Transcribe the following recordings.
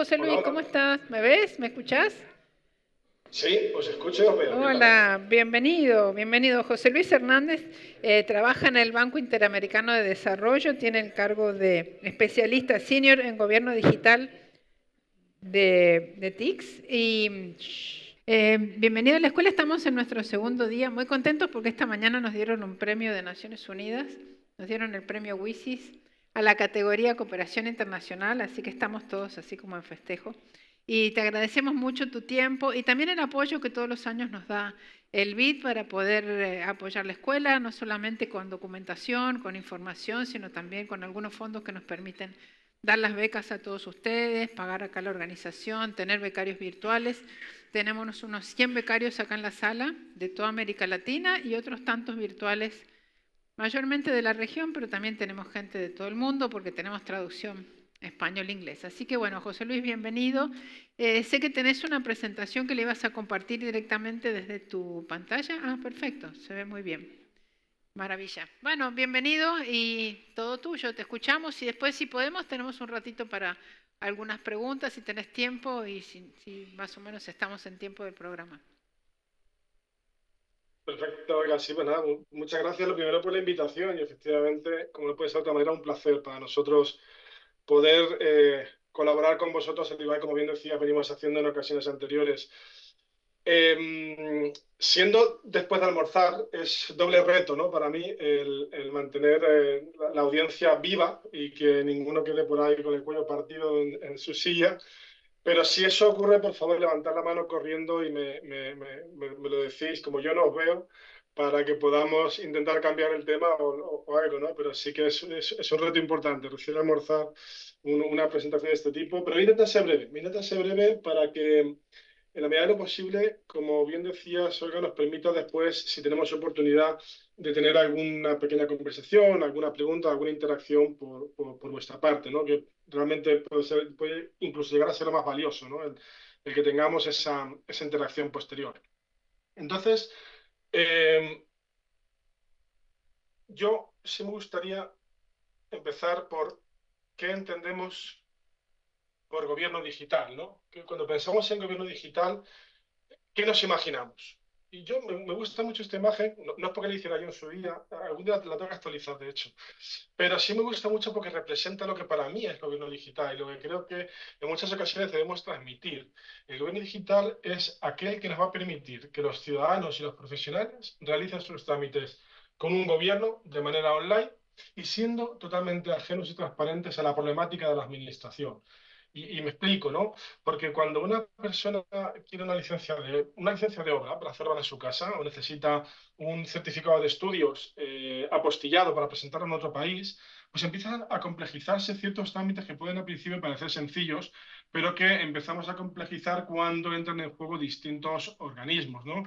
José Hola, Luis, hola. ¿cómo estás? ¿Me ves? ¿Me escuchás? Sí, os escucho y os veo. ¿Qué tal? Hola, bienvenido, bienvenido. José Luis Hernández trabaja en el Banco Interamericano de Desarrollo, tiene el cargo de especialista senior en gobierno digital de TICS. Y bienvenido a la escuela, estamos en nuestro segundo día, muy contentos porque esta mañana nos dieron un premio de Naciones Unidas, nos dieron el premio WISIS a la categoría Cooperación Internacional, así que estamos todos así como en festejo. Y te agradecemos mucho tu tiempo y también el apoyo que todos los años nos da el BID para poder apoyar la escuela, no solamente con documentación, con información, sino también con algunos fondos que nos permiten dar las becas a todos ustedes, pagar acá la organización, tener becarios virtuales. Tenemos unos 100 becarios acá en la sala de toda América Latina y otros tantos virtuales, mayormente de la región, pero también tenemos gente de todo el mundo porque tenemos traducción español-inglés. Así que bueno, José Luis, bienvenido. Sé que tenés una presentación que le ibas a compartir directamente desde tu pantalla. Ah, perfecto, se ve muy bien. Maravilla. Bueno, bienvenido y todo tuyo, te escuchamos y después si podemos tenemos un ratito para algunas preguntas, si tenés tiempo y si más o menos estamos en tiempo del programa. Perfecto, oiga, sí, pues nada, muchas gracias lo primero por la invitación y efectivamente, como no puede ser de otra manera, un placer para nosotros poder colaborar con vosotros, al igual como bien decía, venimos haciendo en ocasiones anteriores. Siendo después de almorzar, es doble reto, ¿no? Para mí el mantener la audiencia viva y que ninguno quede por ahí con el cuello partido en su silla. Pero si eso ocurre, por favor, levantad la mano corriendo y me lo decís, como yo no os veo, para que podamos intentar cambiar el tema o algo, ¿no? Pero sí que es un reto importante, recién almorzar una presentación de este tipo. Pero voy a intentar ser breve para que en la medida de lo posible, como bien decías, Olga, nos permita después, si tenemos oportunidad, de tener alguna pequeña conversación, alguna pregunta, alguna interacción por vuestra parte, ¿no? Que realmente puede incluso llegar a ser lo más valioso, ¿no? El que tengamos esa interacción posterior. Entonces, eh, yo sí me gustaría empezar por qué entendemos por gobierno digital, ¿no? Que cuando pensamos en gobierno digital, ¿qué nos imaginamos? Y yo me gusta mucho esta imagen, no es porque la hiciera yo en su día, algún día la tengo que actualizar, de hecho, pero sí me gusta mucho porque representa lo que para mí es gobierno digital y lo que creo que en muchas ocasiones debemos transmitir. El gobierno digital es aquel que nos va a permitir que los ciudadanos y los profesionales realicen sus trámites con un gobierno de manera online y siendo totalmente ajenos y transparentes a la problemática de la administración. Y me explico, ¿no? Porque cuando una persona quiere una licencia de obra para hacer obra en su casa o necesita un certificado de estudios apostillado para presentarlo en otro país, pues empiezan a complejizarse ciertos trámites que pueden al principio parecer sencillos, pero que empezamos a complejizar cuando entran en juego distintos organismos, ¿no?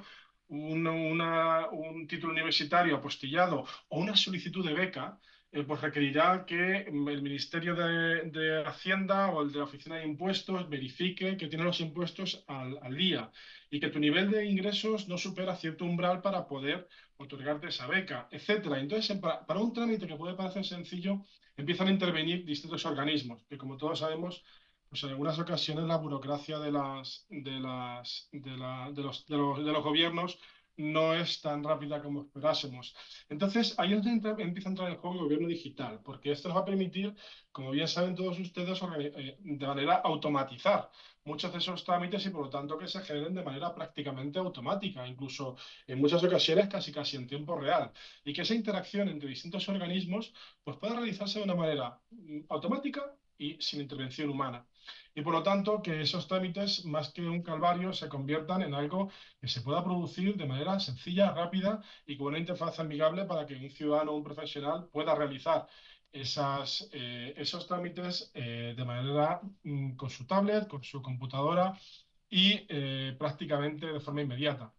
Un título universitario apostillado o una solicitud de beca pues requerirá que el Ministerio de Hacienda o el de la Oficina de Impuestos verifique que tiene los impuestos al día y que tu nivel de ingresos no supera cierto umbral para poder otorgarte esa beca, etcétera. Entonces, para un trámite que puede parecer sencillo, empiezan a intervenir distintos organismos, que como todos sabemos, pues en algunas ocasiones la burocracia de los gobiernos no es tan rápida como esperásemos. Entonces, ahí es donde empieza a entrar en juego el gobierno digital, porque esto nos va a permitir, como bien saben todos ustedes, de manera automatizar muchos de esos trámites y por lo tanto que se generen de manera prácticamente automática, incluso en muchas ocasiones casi en tiempo real, y que esa interacción entre distintos organismos pues pueda realizarse de una manera automática y sin intervención humana. Y por lo tanto, que esos trámites, más que un calvario, se conviertan en algo que se pueda producir de manera sencilla, rápida y con una interfaz amigable para que un ciudadano o un profesional pueda realizar esos trámites de manera con su tablet, con su computadora y prácticamente de forma inmediata.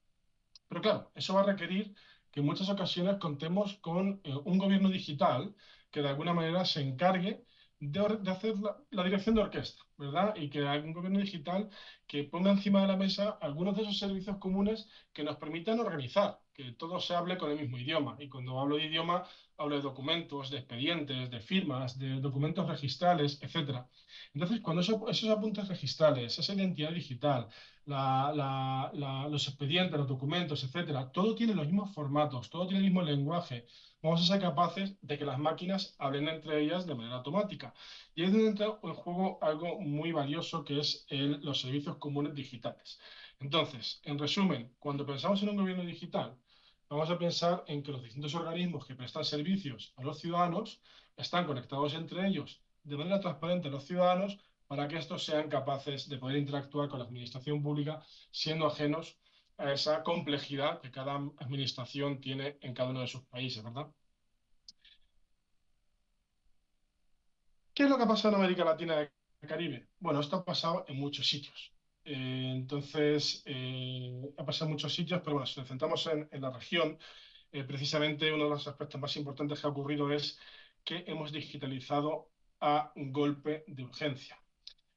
Pero claro, eso va a requerir que en muchas ocasiones contemos con un gobierno digital que de alguna manera se encargue de hacer la dirección de orquesta, ¿verdad? Y que haya un gobierno digital que ponga encima de la mesa algunos de esos servicios comunes que nos permitan organizar que todo se hable con el mismo idioma. Y cuando hablo de idioma, hablo de documentos, de expedientes, de firmas, de documentos registrales, etcétera. Entonces, cuando esos apuntes registrales, esa identidad digital, los expedientes, los documentos, etcétera, todo tiene los mismos formatos, todo tiene el mismo lenguaje, vamos a ser capaces de que las máquinas hablen entre ellas de manera automática. Y ahí es donde entra en juego algo muy valioso que es los servicios comunes digitales. Entonces, en resumen, cuando pensamos en un gobierno digital, vamos a pensar en que los distintos organismos que prestan servicios a los ciudadanos están conectados entre ellos de manera transparente a los ciudadanos para que estos sean capaces de poder interactuar con la administración pública siendo ajenos a esa complejidad que cada administración tiene en cada uno de sus países, ¿verdad? ¿Qué es lo que ha pasado en América Latina y el Caribe? Bueno, esto ha pasado en muchos sitios. Ha pasado en muchos sitios, pero bueno, si nos centramos en la región, precisamente uno de los aspectos más importantes que ha ocurrido es que hemos digitalizado a un golpe de urgencia.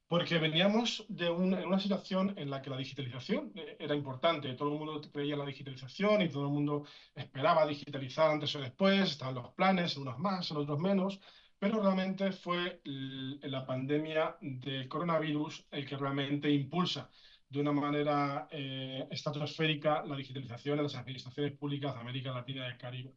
Porque veníamos en una situación en la que la digitalización era importante. Todo el mundo creía en la digitalización y todo el mundo esperaba digitalizar antes o después. Estaban los planes, unos más, otros menos. Pero realmente fue la pandemia del coronavirus el que realmente impulsa de una manera estratosférica la digitalización de las administraciones públicas de América Latina y el Caribe.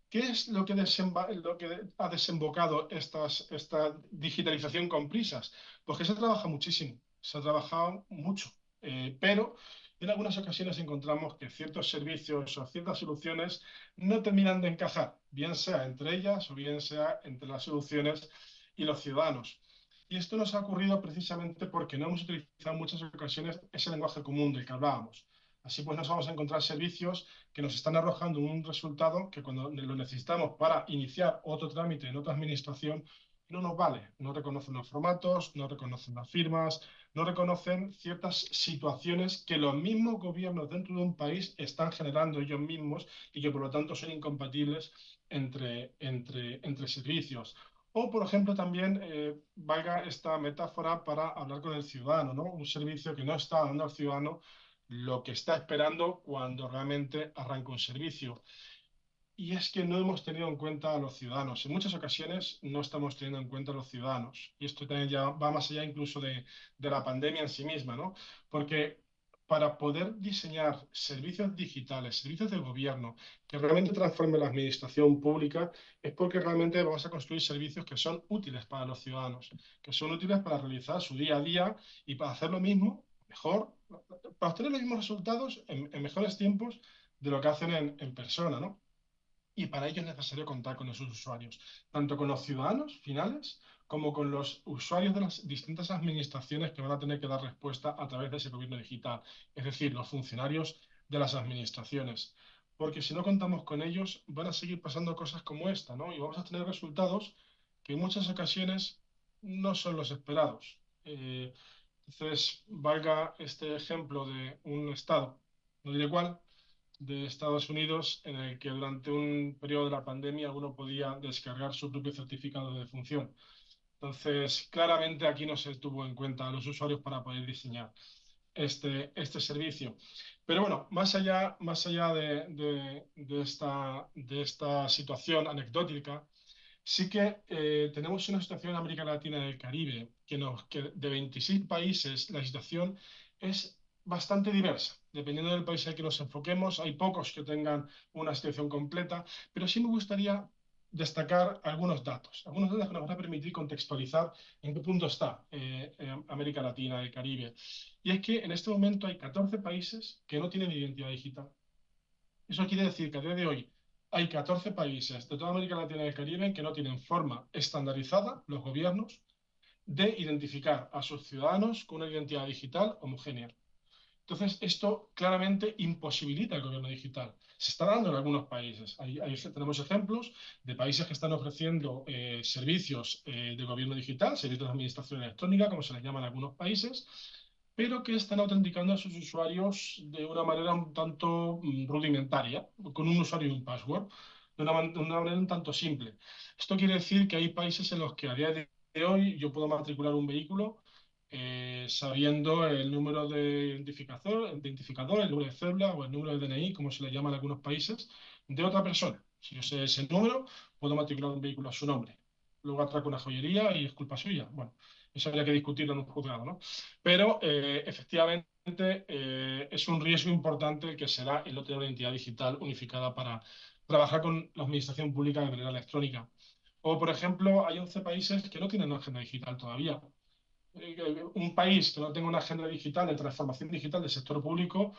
¿Qué es lo que ha desembocado esta digitalización con prisas? Pues que se trabaja muchísimo, se ha trabajado mucho, pero en algunas ocasiones encontramos que ciertos servicios o ciertas soluciones no terminan de encajar, bien sea entre ellas o bien sea entre las soluciones y los ciudadanos. Y esto nos ha ocurrido precisamente porque no hemos utilizado en muchas ocasiones ese lenguaje común del que hablábamos. Así pues nos vamos a encontrar servicios que nos están arrojando un resultado que cuando lo necesitamos para iniciar otro trámite en otra administración no nos vale. No reconocen los formatos, no reconocen las firmas, no reconocen ciertas situaciones que los mismos gobiernos dentro de un país están generando ellos mismos y que por lo tanto son incompatibles entre servicios. O, por ejemplo, también valga esta metáfora para hablar con el ciudadano, ¿no? Un servicio que no está dando al ciudadano lo que está esperando cuando realmente arranca un servicio. Y es que no hemos tenido en cuenta a los ciudadanos. En muchas ocasiones no estamos teniendo en cuenta a los ciudadanos. Y esto también ya va más allá incluso de la pandemia en sí misma, ¿no? Porque para poder diseñar servicios digitales, servicios de gobierno que realmente transformen la administración pública, es porque realmente vamos a construir servicios que son útiles para los ciudadanos, que son útiles para realizar su día a día y para hacer lo mismo, mejor, para obtener los mismos resultados en mejores tiempos de lo que hacen en persona, ¿no? Y para ello es necesario contar con esos usuarios, tanto con los ciudadanos finales como con los usuarios de las distintas administraciones que van a tener que dar respuesta a través de ese gobierno digital, es decir, los funcionarios de las administraciones. Porque si no contamos con ellos, van a seguir pasando cosas como esta, ¿no? Y vamos a tener resultados que en muchas ocasiones no son los esperados. Entonces, valga este ejemplo de un Estado, no diré cuál, de Estados Unidos en el que durante un periodo de la pandemia uno podía descargar su propio certificado de defunción. Entonces, claramente aquí no se tuvo en cuenta a los usuarios para poder diseñar este servicio. Pero bueno, más allá de esta situación anecdótica, sí que tenemos una situación en América Latina y el Caribe que de 26 países la situación es bastante diversa. Dependiendo del país al que nos enfoquemos, hay pocos que tengan una situación completa, pero sí me gustaría destacar algunos datos que nos van a permitir contextualizar en qué punto está América Latina y el Caribe. Y es que en este momento hay 14 países que no tienen identidad digital. Eso quiere decir que a día de hoy hay 14 países de toda América Latina y el Caribe que no tienen forma estandarizada, los gobiernos, de identificar a sus ciudadanos con una identidad digital homogénea. Entonces, esto claramente imposibilita el gobierno digital. Se está dando en algunos países. Tenemos ejemplos de países que están ofreciendo servicios de gobierno digital, servicios de administración electrónica, como se les llama en algunos países, pero que están autenticando a sus usuarios de una manera un tanto rudimentaria, con un usuario y un password, de una manera un tanto simple. Esto quiere decir que hay países en los que a día de hoy yo puedo matricular un vehículo sabiendo el número de identificador, el número de cédula o el número de DNI, como se le llama en algunos países, de otra persona. Si yo sé ese número, puedo matricular un vehículo a su nombre. Luego atraco una joyería y es culpa suya. Bueno, eso habría que discutirlo en un juzgado, ¿no? Pero efectivamente es un riesgo importante el que será el no tener una identidad digital unificada para trabajar con la administración pública de manera electrónica. O, por ejemplo, hay 11 países que no tienen una agenda digital todavía. Un país que no tenga una agenda digital de transformación digital del sector público,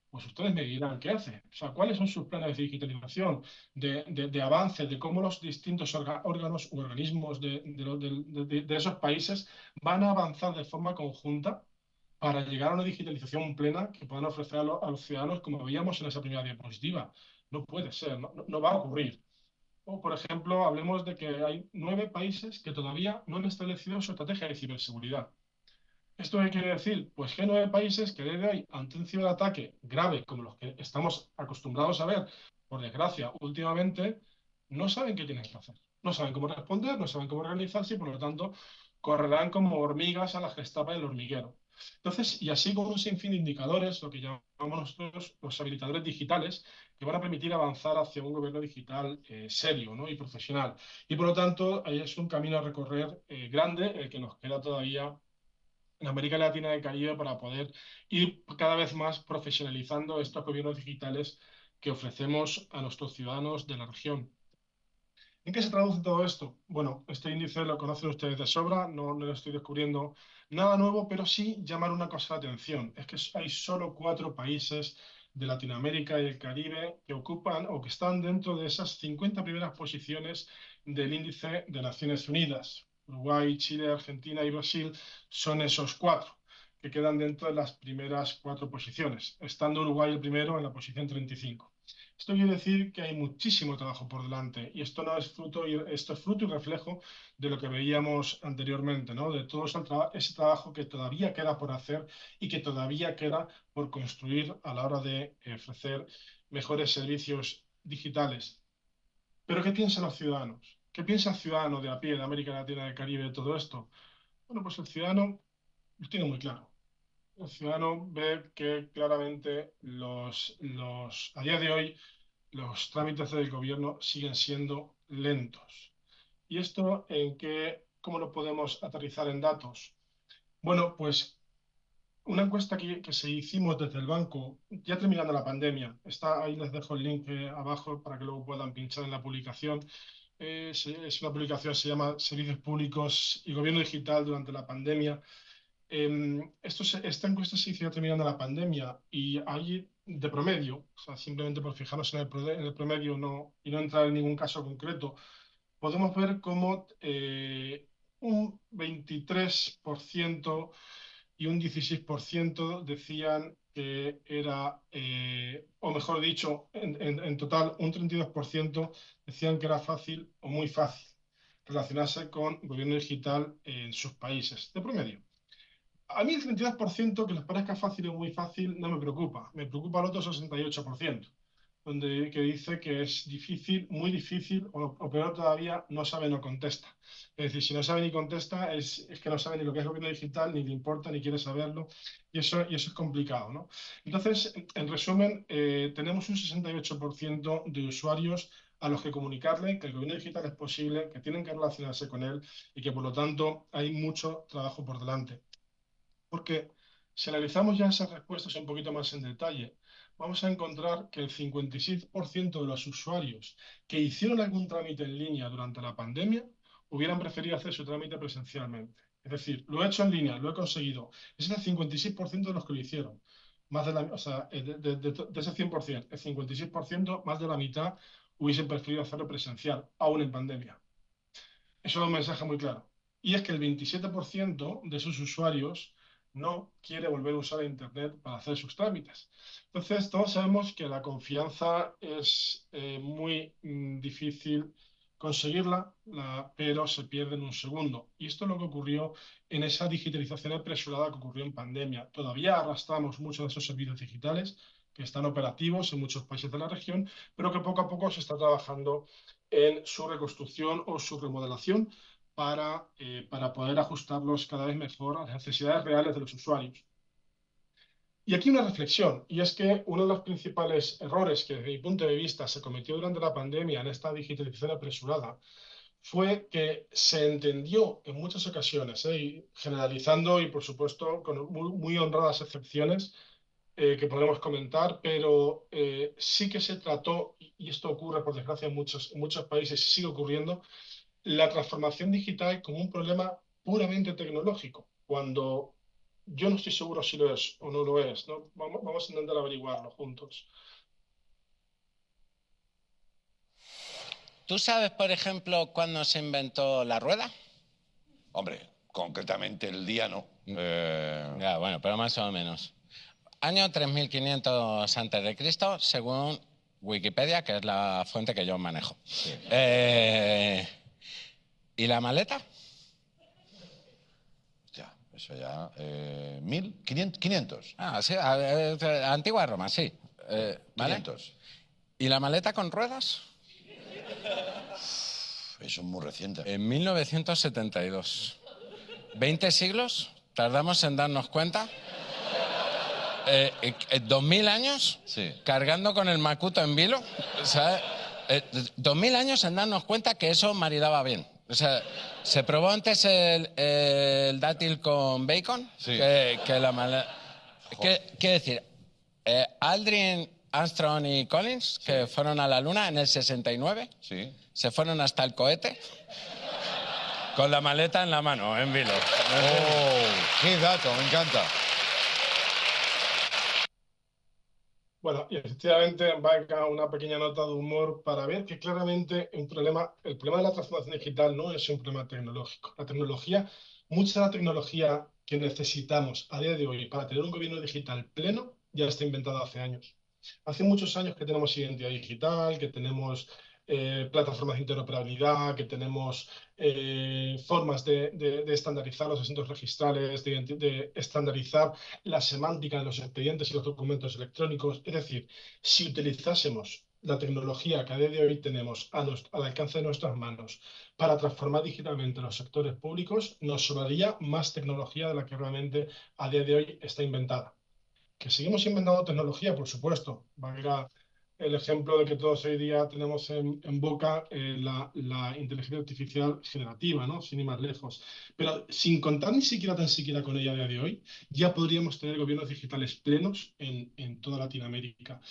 pues ustedes me dirán qué hace. O sea, cuáles son sus planes de digitalización, de avance, de cómo los distintos órganos u organismos de esos países van a avanzar de forma conjunta para llegar a una digitalización plena que puedan ofrecer a los ciudadanos, como veíamos en esa primera diapositiva. No puede ser, no va a ocurrir. O, por ejemplo, hablemos de que hay 9 países que todavía no han establecido su estrategia de ciberseguridad. ¿Esto qué quiere decir? Pues que hay 9 países que desde hoy, ante un ciberataque grave como los que estamos acostumbrados a ver, por desgracia, últimamente, no saben qué tienen que hacer. No saben cómo responder, no saben cómo organizarse y por lo tanto correrán como hormigas a la gestapa del hormiguero. Entonces, y así con un sinfín de indicadores, lo que llamamos nosotros los habilitadores digitales, que van a permitir avanzar hacia un gobierno digital serio, ¿no? Y profesional. Y por lo tanto, ahí es un camino a recorrer grande, el que nos queda todavía en América Latina y el Caribe para poder ir cada vez más profesionalizando estos gobiernos digitales que ofrecemos a nuestros ciudadanos de la región. ¿En qué se traduce todo esto? Bueno, este índice lo conocen ustedes de sobra, no le estoy descubriendo nada nuevo, pero sí llamar una cosa la atención. Es que hay solo 4 países de Latinoamérica y el Caribe que ocupan o que están dentro de esas 50 primeras posiciones del índice de Naciones Unidas. Uruguay, Chile, Argentina y Brasil son esos 4 que quedan dentro de las primeras 4 posiciones, estando Uruguay el primero en la posición 35. Esto quiere decir que hay muchísimo trabajo por delante y esto no es fruto, esto es fruto y reflejo de lo que veíamos anteriormente, ¿no? De todo ese trabajo que todavía queda por hacer y que todavía queda por construir a la hora de ofrecer mejores servicios digitales. Pero ¿qué piensan los ciudadanos? ¿Qué piensa el ciudadano de a pie de América Latina y del Caribe de todo esto? Bueno, pues el ciudadano lo tiene muy claro. El ciudadano ve que claramente a día de hoy los trámites del gobierno siguen siendo lentos. ¿Y esto cómo lo podemos aterrizar en datos? Bueno, pues una encuesta que se hicimos desde el banco, ya terminando la pandemia, está ahí, les dejo el link abajo para que luego puedan pinchar en la publicación. Es una publicación, se llama Servicios Públicos y Gobierno Digital durante la pandemia. Esta encuesta se hizo ya terminando la pandemia y hay de promedio, o sea, simplemente por fijarnos en el promedio y no entrar en ningún caso concreto, podemos ver cómo un 23% y un 16% decían que era, o mejor dicho, en total un 32% decían que era fácil o muy fácil relacionarse con gobierno digital en sus países, de promedio. A mí el 32% que les parezca fácil o muy fácil no me preocupa. Me preocupa el otro 68%, que dice que es difícil, muy difícil, o peor todavía, no sabe, no contesta. Es decir, si no sabe ni contesta, es que no sabe ni lo que es gobierno digital, ni le importa, ni quiere saberlo, y eso es complicado, ¿no? Entonces, en resumen, tenemos un 68% de usuarios a los que comunicarle que el gobierno digital es posible, que tienen que relacionarse con él y que por lo tanto hay mucho trabajo por delante. Porque si analizamos ya esas respuestas un poquito más en detalle, vamos a encontrar que el 56% de los usuarios que hicieron algún trámite en línea durante la pandemia hubieran preferido hacer su trámite presencialmente. Es decir, lo he hecho en línea, lo he conseguido. Ese es el 56% de los que lo hicieron. Más de o sea, de ese 100%, el 56%, más de la mitad hubiesen preferido hacerlo presencial, aún en pandemia. Eso es un mensaje muy claro. Y es que el 27% de sus usuarios no quiere volver a usar Internet para hacer sus trámites. Entonces, todos sabemos que la confianza es muy difícil conseguirla, pero se pierde en un segundo. Y esto es lo que ocurrió en esa digitalización apresurada que ocurrió en pandemia. Todavía arrastramos muchos de esos servicios digitales que están operativos en muchos países de la región, pero que poco a poco se está trabajando en su reconstrucción o su remodelación para poder ajustarlos cada vez mejor a las necesidades reales de los usuarios. Y aquí una reflexión, y es que uno de los principales errores que desde mi punto de vista se cometió durante la pandemia en esta digitalización apresurada fue que se entendió en muchas ocasiones, y generalizando y por supuesto con muy honradas excepciones que podemos comentar, pero sí que se trató, y esto ocurre por desgracia en muchos países y sigue ocurriendo, la transformación digital como un problema puramente tecnológico, cuando yo no estoy seguro si lo es o no lo es, ¿no? Vamos a intentar averiguarlo juntos. ¿Tú sabes, por ejemplo, cuándo se inventó la rueda? Hombre, concretamente el día no. Ya, bueno, pero más o menos. Año 3500 antes de Cristo, según Wikipedia, que es la fuente que yo manejo. Sí. ¿Y la maleta? Ya, eso ya. 1500. Ah, sí, antigua Roma, sí. ¿Vale? 500. ¿Y la maleta con ruedas? Eso es muy reciente. En 1972. 20 siglos tardamos en darnos cuenta. 2000 años Sí. cargando con el macuto en vilo. ¿Sabes? 2000 años en darnos cuenta que eso maridaba bien. O sea, se probó antes el dátil con bacon Sí. que la maleta. Quiero decir, Aldrin, Armstrong y Collins, que fueron a la Luna en el 69, Sí. se fueron hasta el cohete con la maleta en la mano, en vilo. ¡Oh! ¡Qué dato! Me encanta. Bueno, y efectivamente valga una pequeña nota de humor para ver que claramente el problema de la transformación digital no es un problema tecnológico. La tecnología, mucha de la tecnología que necesitamos a día de hoy para tener un gobierno digital pleno ya está inventada hace años. Hace muchos años que tenemos identidad digital, que tenemos plataformas de interoperabilidad, que tenemos formas de estandarizar los asientos registrales, de estandarizar la semántica de los expedientes y los documentos electrónicos. Es decir, si utilizásemos la tecnología que a día de hoy tenemos al alcance de nuestras manos para transformar digitalmente los sectores públicos, nos sobraría más tecnología de la que realmente a día de hoy está inventada. Que seguimos inventando tecnología, por supuesto. Valga el ejemplo de que todos hoy día tenemos en boca la inteligencia artificial generativa, ¿no? Sin ir más lejos. Pero sin contar ni siquiera tan siquiera con ella a día de hoy, ya podríamos tener gobiernos digitales plenos en toda Latinoamérica.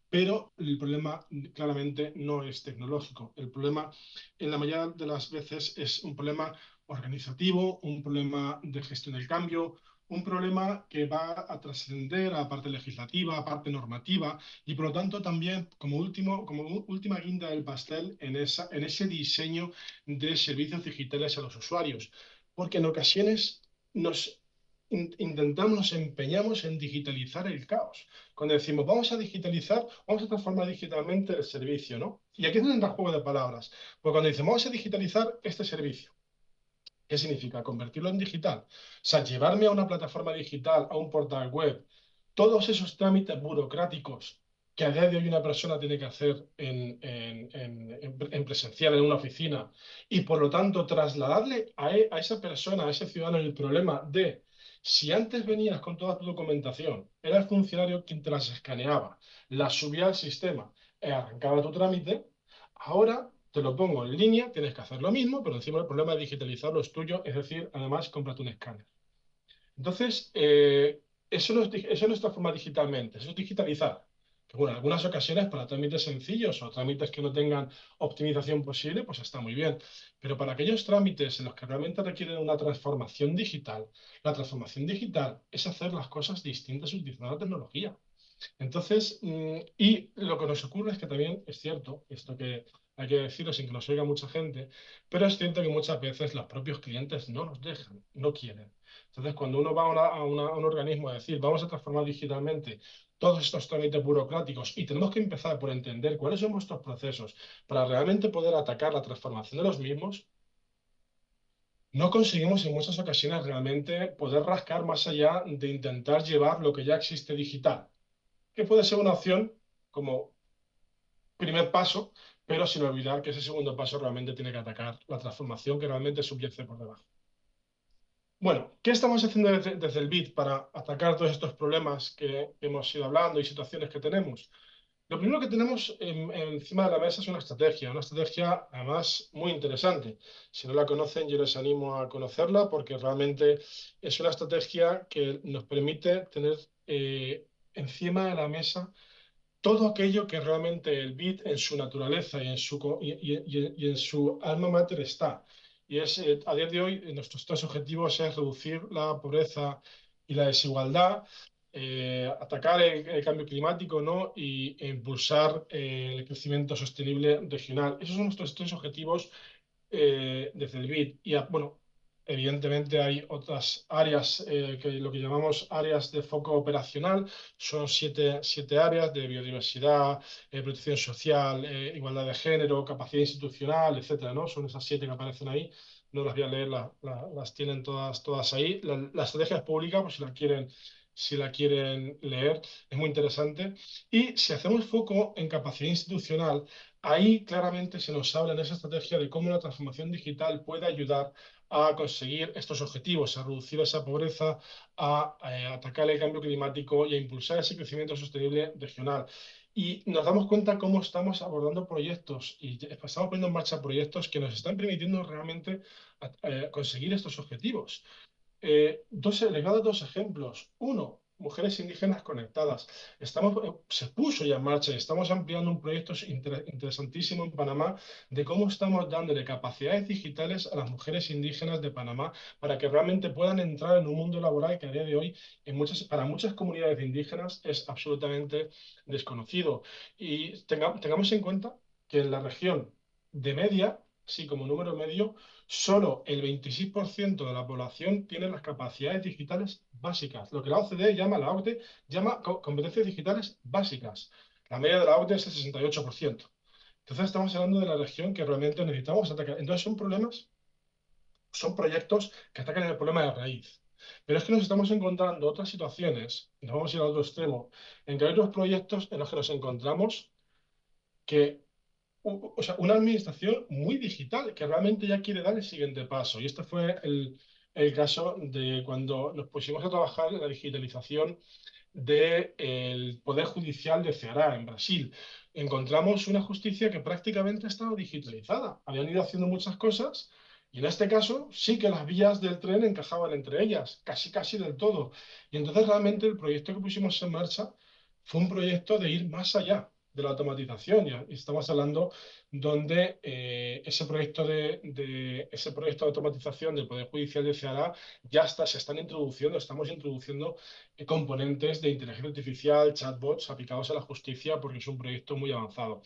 Pero el problema claramente no es tecnológico. El problema en la mayoría de las veces es un problema organizativo, un problema de gestión del cambio, un problema que va a trascender a la parte legislativa, a parte normativa y por lo tanto también como última guinda del pastel en ese diseño de servicios digitales a los usuarios. Porque en ocasiones nos empeñamos en digitalizar el caos. Cuando decimos, vamos a digitalizar, vamos a transformar digitalmente el servicio, ¿no? Y aquí es donde entra el juego de palabras. Porque cuando decimos, vamos a digitalizar este servicio, ¿qué significa? Convertirlo en digital. O sea, llevarme a una plataforma digital, a un portal web, todos esos trámites burocráticos que a día de hoy una persona tiene que hacer en presencial, en una oficina, y por lo tanto trasladarle a esa persona, a ese ciudadano, el problema de si antes venías con toda tu documentación, era el funcionario quien te las escaneaba, las subía al sistema, arrancaba tu trámite, ahora te lo pongo en línea, tienes que hacer lo mismo, pero encima el problema de digitalizar lo es tuyo, es decir, además cómprate un escáner. Entonces, eso no es transformar digitalmente, eso es digitalizar. Que bueno, en algunas ocasiones para trámites sencillos o trámites que no tengan optimización posible, pues está muy bien. Pero para aquellos trámites en los que realmente requieren una transformación digital, la transformación digital es hacer las cosas distintas utilizando la tecnología. Entonces, y lo que nos ocurre es que también es cierto, esto que hay que decirlo sin que nos oiga mucha gente, pero es cierto que muchas veces los propios clientes no nos dejan, no quieren. Entonces, cuando uno va a un organismo a decir, vamos a transformar digitalmente todos estos trámites burocráticos y tenemos que empezar por entender cuáles son nuestros procesos para realmente poder atacar la transformación de los mismos, no conseguimos en muchas ocasiones realmente poder rascar más allá de intentar llevar lo que ya existe digital, que puede ser una opción como primer paso, pero sin olvidar que ese segundo paso realmente tiene que atacar la transformación que realmente subyace por debajo. Bueno, ¿qué estamos haciendo desde el BID para atacar todos estos problemas que hemos ido hablando y situaciones que tenemos? Lo primero que tenemos encima de la mesa es una estrategia además muy interesante. Si no la conocen, yo les animo a conocerla porque realmente es una estrategia que nos permite tener encima de la mesa todo aquello que realmente el BID en su naturaleza y en su, y en su alma mater está. Y es, a día de hoy, nuestros tres objetivos es reducir la pobreza y la desigualdad, atacar el cambio climático, ¿no? E impulsar el crecimiento sostenible regional. Esos son nuestros tres objetivos desde el BID. Y bueno, evidentemente hay otras áreas, que lo que llamamos áreas de foco operacional, son siete áreas de biodiversidad, protección social, igualdad de género, capacidad institucional, etcétera, ¿no? Son esas 7 que aparecen ahí. No las voy a leer, las tienen todas ahí. La estrategia es pública, pues si la quieren leer, es muy interesante. Y si hacemos foco en capacidad institucional, ahí claramente se nos habla en esa estrategia de cómo la transformación digital puede ayudar a conseguir estos objetivos, a reducir esa pobreza, a atacar el cambio climático y a impulsar ese crecimiento sostenible regional. Y nos damos cuenta cómo estamos abordando proyectos y estamos poniendo en marcha proyectos que nos están permitiendo realmente conseguir estos objetivos. Les voy a dar dos ejemplos. Uno, mujeres indígenas conectadas. Se puso ya en marcha y estamos ampliando un proyecto interesantísimo en Panamá de cómo estamos dándole capacidades digitales a las mujeres indígenas de Panamá para que realmente puedan entrar en un mundo laboral que a día de hoy para muchas comunidades de indígenas es absolutamente desconocido. Y tengamos en cuenta que en la región de media, sí, como número medio, solo el 26% de la población tiene las capacidades digitales básicas, lo que la OCDE llama, competencias digitales básicas. La media de la OCDE es el 68%. Entonces estamos hablando de la región que realmente necesitamos atacar. Entonces son proyectos que atacan el problema de raíz. Pero es que nos estamos encontrando otras situaciones, y nos vamos a ir al otro extremo, en que hay otros proyectos en los que nos encontramos que o sea, una administración muy digital que realmente ya quiere dar el siguiente paso. Y este fue el caso de cuando nos pusimos a trabajar en la digitalización del Poder Judicial de Ceará, en Brasil. Encontramos una justicia que prácticamente estaba digitalizada. Habían ido haciendo muchas cosas y en este caso sí que las vías del tren encajaban entre ellas, casi casi del todo. Y entonces realmente el proyecto que pusimos en marcha fue un proyecto de ir más allá de la automatización. Ya estamos hablando donde ese proyecto de automatización del Poder Judicial de Ceará estamos introduciendo componentes de inteligencia artificial, chatbots aplicados a la justicia, porque es un proyecto muy avanzado.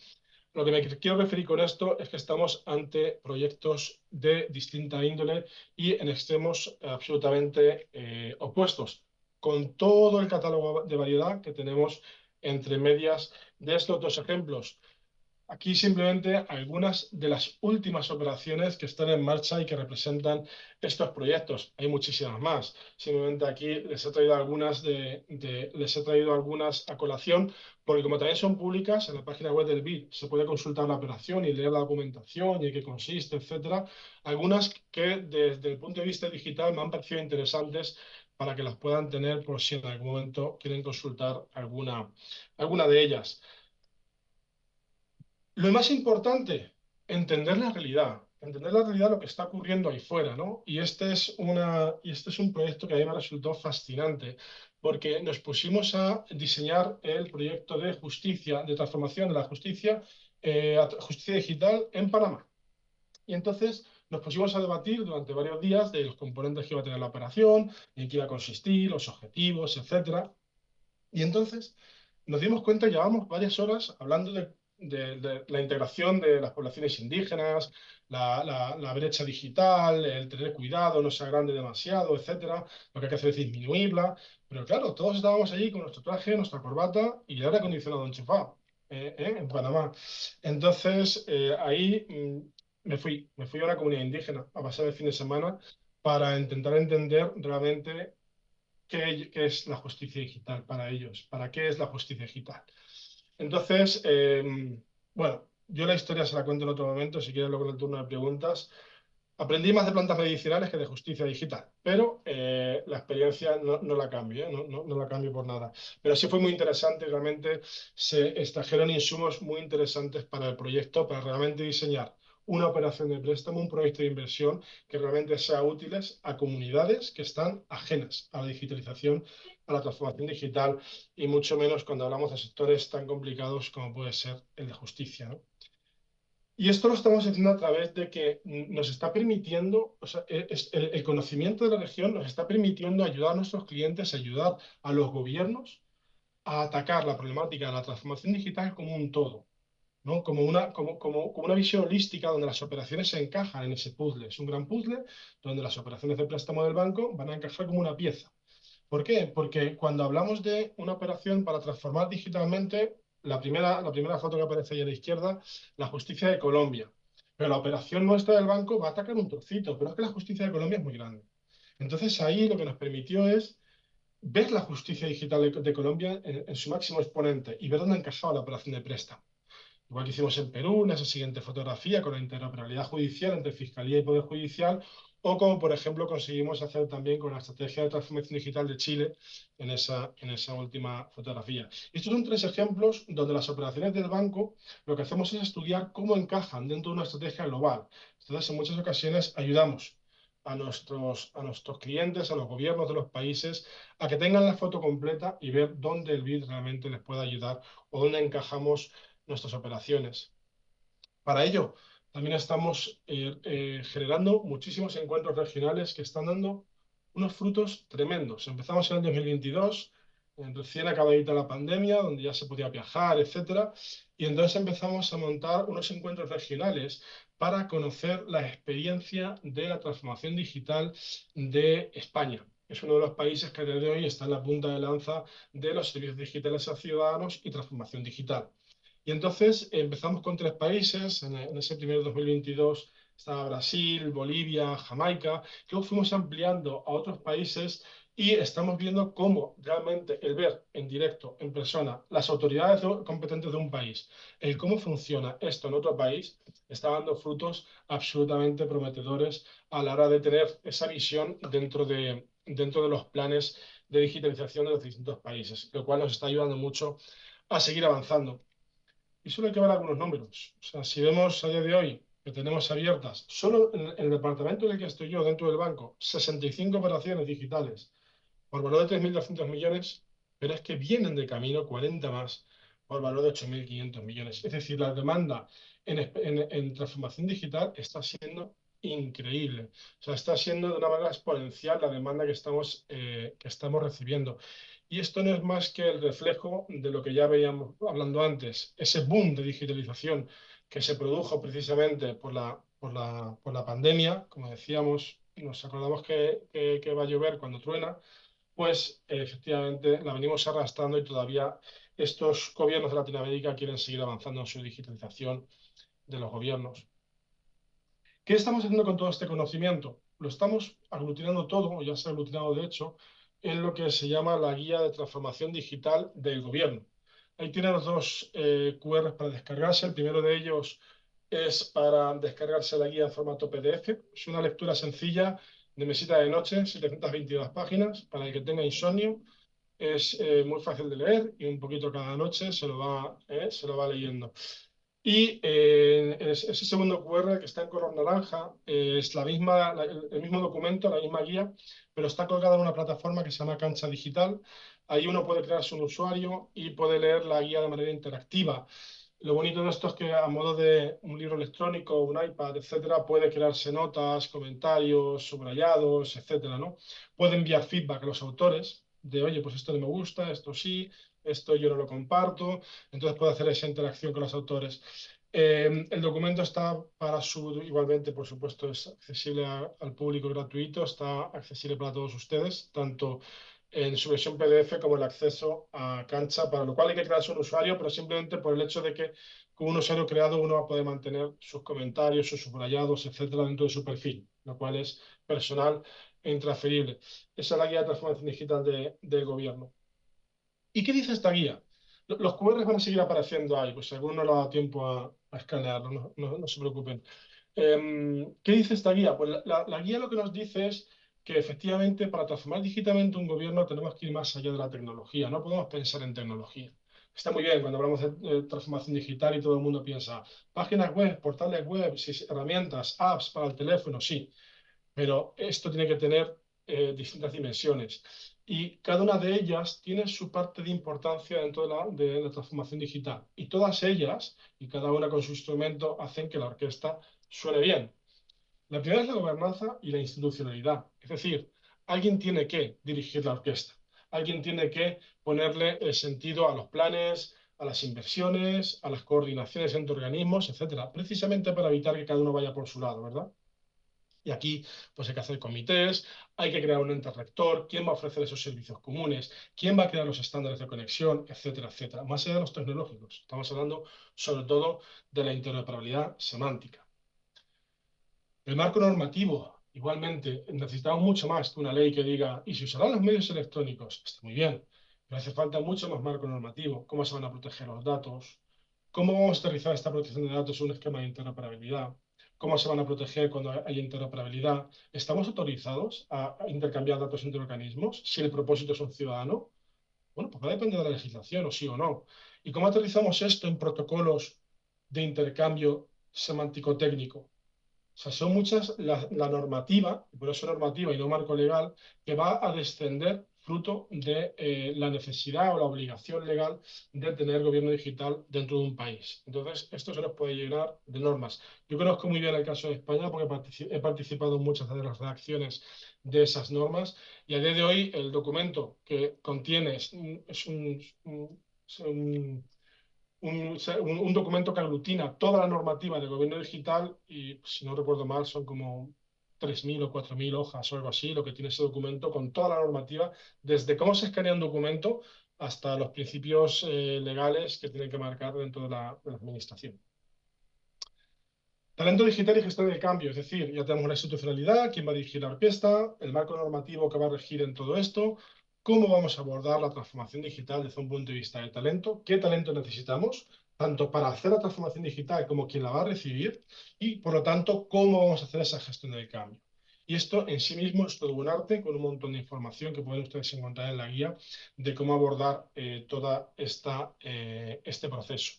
Lo que me quiero referir con esto es que estamos ante proyectos de distinta índole y en extremos absolutamente opuestos, con todo el catálogo de variedad que tenemos entre medias de estos dos ejemplos. Aquí simplemente algunas de las últimas operaciones que están en marcha y que representan estos proyectos. Hay muchísimas más. Simplemente aquí les he traído algunas a colación, porque como también son públicas, en la página web del BID se puede consultar la operación y leer la documentación y en qué consiste, etcétera. Algunas que desde el punto de vista digital me han parecido interesantes para que las puedan tener por si en algún momento quieren consultar alguna de ellas. Lo más importante, entender la realidad, lo que está ocurriendo ahí fuera, ¿no? Y este es un proyecto que a mí me resultó fascinante, porque nos pusimos a diseñar el proyecto de justicia, de transformación de la justicia, justicia digital en Panamá. Y entonces nos pusimos a debatir durante varios días de los componentes que iba a tener la operación, en qué iba a consistir, los objetivos, etcétera. Y entonces nos dimos cuenta, llevamos varias horas hablando de la integración de las poblaciones indígenas, la brecha digital, el tener cuidado, no se agrande demasiado, etcétera. Lo que hay que hacer es disminuirla. Pero claro, todos estábamos allí con nuestro traje, nuestra corbata y el aire acondicionado enchufado en Panamá. Entonces ahí me fui a una comunidad indígena a pasar el fin de semana para intentar entender realmente qué es la justicia digital para ellos, para qué es la justicia digital. Entonces, bueno, yo la historia se la cuento en otro momento, si quieres luego en el turno de preguntas. Aprendí más de plantas medicinales que de justicia digital, pero la experiencia no la cambio, ¿eh? No la cambio por nada. Pero sí fue muy interesante, realmente se extrajeron insumos muy interesantes para el proyecto, para realmente diseñar una operación de préstamo, un proyecto de inversión que realmente sea útiles a comunidades que están ajenas a la digitalización, a la transformación digital y mucho menos cuando hablamos de sectores tan complicados como puede ser el de justicia, ¿no? Y esto lo estamos haciendo a través de que nos está permitiendo, o sea, el conocimiento de la región nos está permitiendo ayudar a nuestros clientes, ayudar a los gobiernos a atacar la problemática de la transformación digital como un todo, ¿no? Como una visión holística donde las operaciones se encajan en ese puzzle. Es un gran puzzle donde las operaciones de préstamo del banco van a encajar como una pieza. ¿Por qué? Porque cuando hablamos de una operación para transformar digitalmente, la primera foto que aparece ahí a la izquierda, la justicia de Colombia. Pero la operación nuestra del banco va a atacar un trocito, pero es que la justicia de Colombia es muy grande. Entonces ahí lo que nos permitió es ver la justicia digital de Colombia en su máximo exponente y ver dónde encajaba la operación de préstamo. Igual que hicimos en Perú, en esa siguiente fotografía, con la interoperabilidad judicial entre Fiscalía y Poder Judicial, o como por ejemplo conseguimos hacer también con la Estrategia de Transformación Digital de Chile en esa última fotografía. Estos son tres ejemplos donde las operaciones del banco lo que hacemos es estudiar cómo encajan dentro de una estrategia global. Entonces, en muchas ocasiones ayudamos a nuestros clientes, a los gobiernos de los países, a que tengan la foto completa y ver dónde el BID realmente les puede ayudar o dónde encajamos nuestras operaciones. Para ello, también estamos generando muchísimos encuentros regionales que están dando unos frutos tremendos. Empezamos en el 2022, recién acabadita la pandemia, donde ya se podía viajar, etcétera, y entonces empezamos a montar unos encuentros regionales para conocer la experiencia de la transformación digital de España. Es uno de los países que desde hoy está en la punta de lanza de los servicios digitales a ciudadanos y transformación digital. Y entonces empezamos con tres países, en ese primer 2022 estaba Brasil, Bolivia, Jamaica, luego fuimos ampliando a otros países y estamos viendo cómo realmente el ver en directo, en persona, las autoridades competentes de un país, el cómo funciona esto en otro país, está dando frutos absolutamente prometedores a la hora de tener esa visión dentro de los planes de digitalización de los distintos países, lo cual nos está ayudando mucho a seguir avanzando. Y solo hay que ver algunos números. O sea, si vemos a día de hoy que tenemos abiertas, solo en el departamento en el que estoy yo, dentro del banco, 65 operaciones digitales por valor de 3.200 millones, pero es que vienen de camino 40 más por valor de 8.500 millones. Es decir, la demanda en transformación digital está siendo increíble. O sea, está siendo de una manera exponencial la demanda que estamos recibiendo. Y esto no es más que el reflejo de lo que ya veíamos hablando antes, ese boom de digitalización que se produjo precisamente por la pandemia, como decíamos, nos acordamos que va a llover cuando truena, pues efectivamente la venimos arrastrando y todavía estos gobiernos de Latinoamérica quieren seguir avanzando en su digitalización de los gobiernos. ¿Qué estamos haciendo con todo este conocimiento? Lo estamos aglutinando todo, o ya se ha aglutinado de hecho, en lo que se llama la Guía de Transformación Digital del Gobierno. Ahí tiene los dos QRs para descargarse. El primero de ellos es para descargarse la guía en formato PDF. Es una lectura sencilla de mesita de noche, 722 páginas, para el que tenga insomnio. Es muy fácil de leer y un poquito cada noche se lo va leyendo. Y ese segundo QR que está en color naranja es el mismo documento, la misma guía, pero está colgada en una plataforma que se llama Cancha Digital. Ahí uno puede crearse un usuario y puede leer la guía de manera interactiva. Lo bonito de esto es que a modo de un libro electrónico, un iPad, etcétera, puede crearse notas, comentarios, subrayados, etcétera, ¿no? Puede enviar feedback a los autores de, oye, pues esto no me gusta, esto sí, esto yo no lo comparto, entonces puede hacer esa interacción con los autores. El documento está igualmente, por supuesto, es accesible al público gratuito, está accesible para todos ustedes, tanto en su versión PDF como el acceso a Cancha, para lo cual hay que crearse un usuario, pero simplemente por el hecho de que con un usuario creado uno va a poder mantener sus comentarios, sus subrayados, etcétera, dentro de su perfil, lo cual es personal e intransferible. Esa es la guía de transformación digital del gobierno. ¿Y qué dice esta guía? Los QRs van a seguir apareciendo ahí, pues si alguno no le ha dado tiempo a escanearlo, no se preocupen. ¿Qué dice esta guía? Pues la guía lo que nos dice es que efectivamente para transformar digitalmente un gobierno tenemos que ir más allá de la tecnología, no podemos pensar en tecnología. Está muy bien cuando hablamos de transformación digital y todo el mundo piensa páginas web, portales web, herramientas, apps para el teléfono, sí, pero esto tiene que tener distintas dimensiones y cada una de ellas tiene su parte de importancia dentro de la transformación digital y todas ellas y cada una con su instrumento hacen que la orquesta suene bien. La primera es la gobernanza y la institucionalidad, es decir, alguien tiene que dirigir la orquesta, alguien tiene que ponerle el sentido a los planes, a las inversiones, a las coordinaciones entre organismos, etcétera, precisamente para evitar que cada uno vaya por su lado, ¿verdad? Y aquí pues hay que hacer comités, hay que crear un ente rector, quién va a ofrecer esos servicios comunes, quién va a crear los estándares de conexión, etcétera, etcétera. Más allá de los tecnológicos, estamos hablando sobre todo de la interoperabilidad semántica. El marco normativo, igualmente, necesitamos mucho más que una ley que diga, y se usarán los medios electrónicos, está muy bien, pero hace falta mucho más marco normativo. ¿Cómo se van a proteger los datos? ¿Cómo vamos a aterrizar esta protección de datos en un esquema de interoperabilidad? ¿Cómo se van a proteger cuando hay interoperabilidad? ¿Estamos autorizados a intercambiar datos entre organismos si el propósito es un ciudadano? Bueno, pues va a depender de la legislación, o sí o no. ¿Y cómo aterrizamos esto en protocolos de intercambio semántico-técnico? O sea, son muchas la normativa, y por eso normativa y no marco legal, que va a descender fruto de la necesidad o la obligación legal de tener gobierno digital dentro de un país. Entonces, esto se nos puede llenar de normas. Yo conozco muy bien el caso de España porque he participado en muchas de las redacciones de esas normas y a día de hoy el documento que contiene es un documento que aglutina toda la normativa de gobierno digital y, si no recuerdo mal, son como 3.000 o 4.000 hojas o algo así, lo que tiene ese documento con toda la normativa, desde cómo se escanea un documento hasta los principios legales que tienen que marcar dentro de la administración. Talento digital y gestión del cambio, es decir, ya tenemos la institucionalidad, quién va a dirigir la orquesta, el marco normativo que va a regir en todo esto, cómo vamos a abordar la transformación digital desde un punto de vista de talento, qué talento necesitamos, tanto para hacer la transformación digital como quien la va a recibir, y por lo tanto, cómo vamos a hacer esa gestión del cambio. Y esto en sí mismo es todo un arte, con un montón de información que pueden ustedes encontrar en la guía de cómo abordar todo este proceso.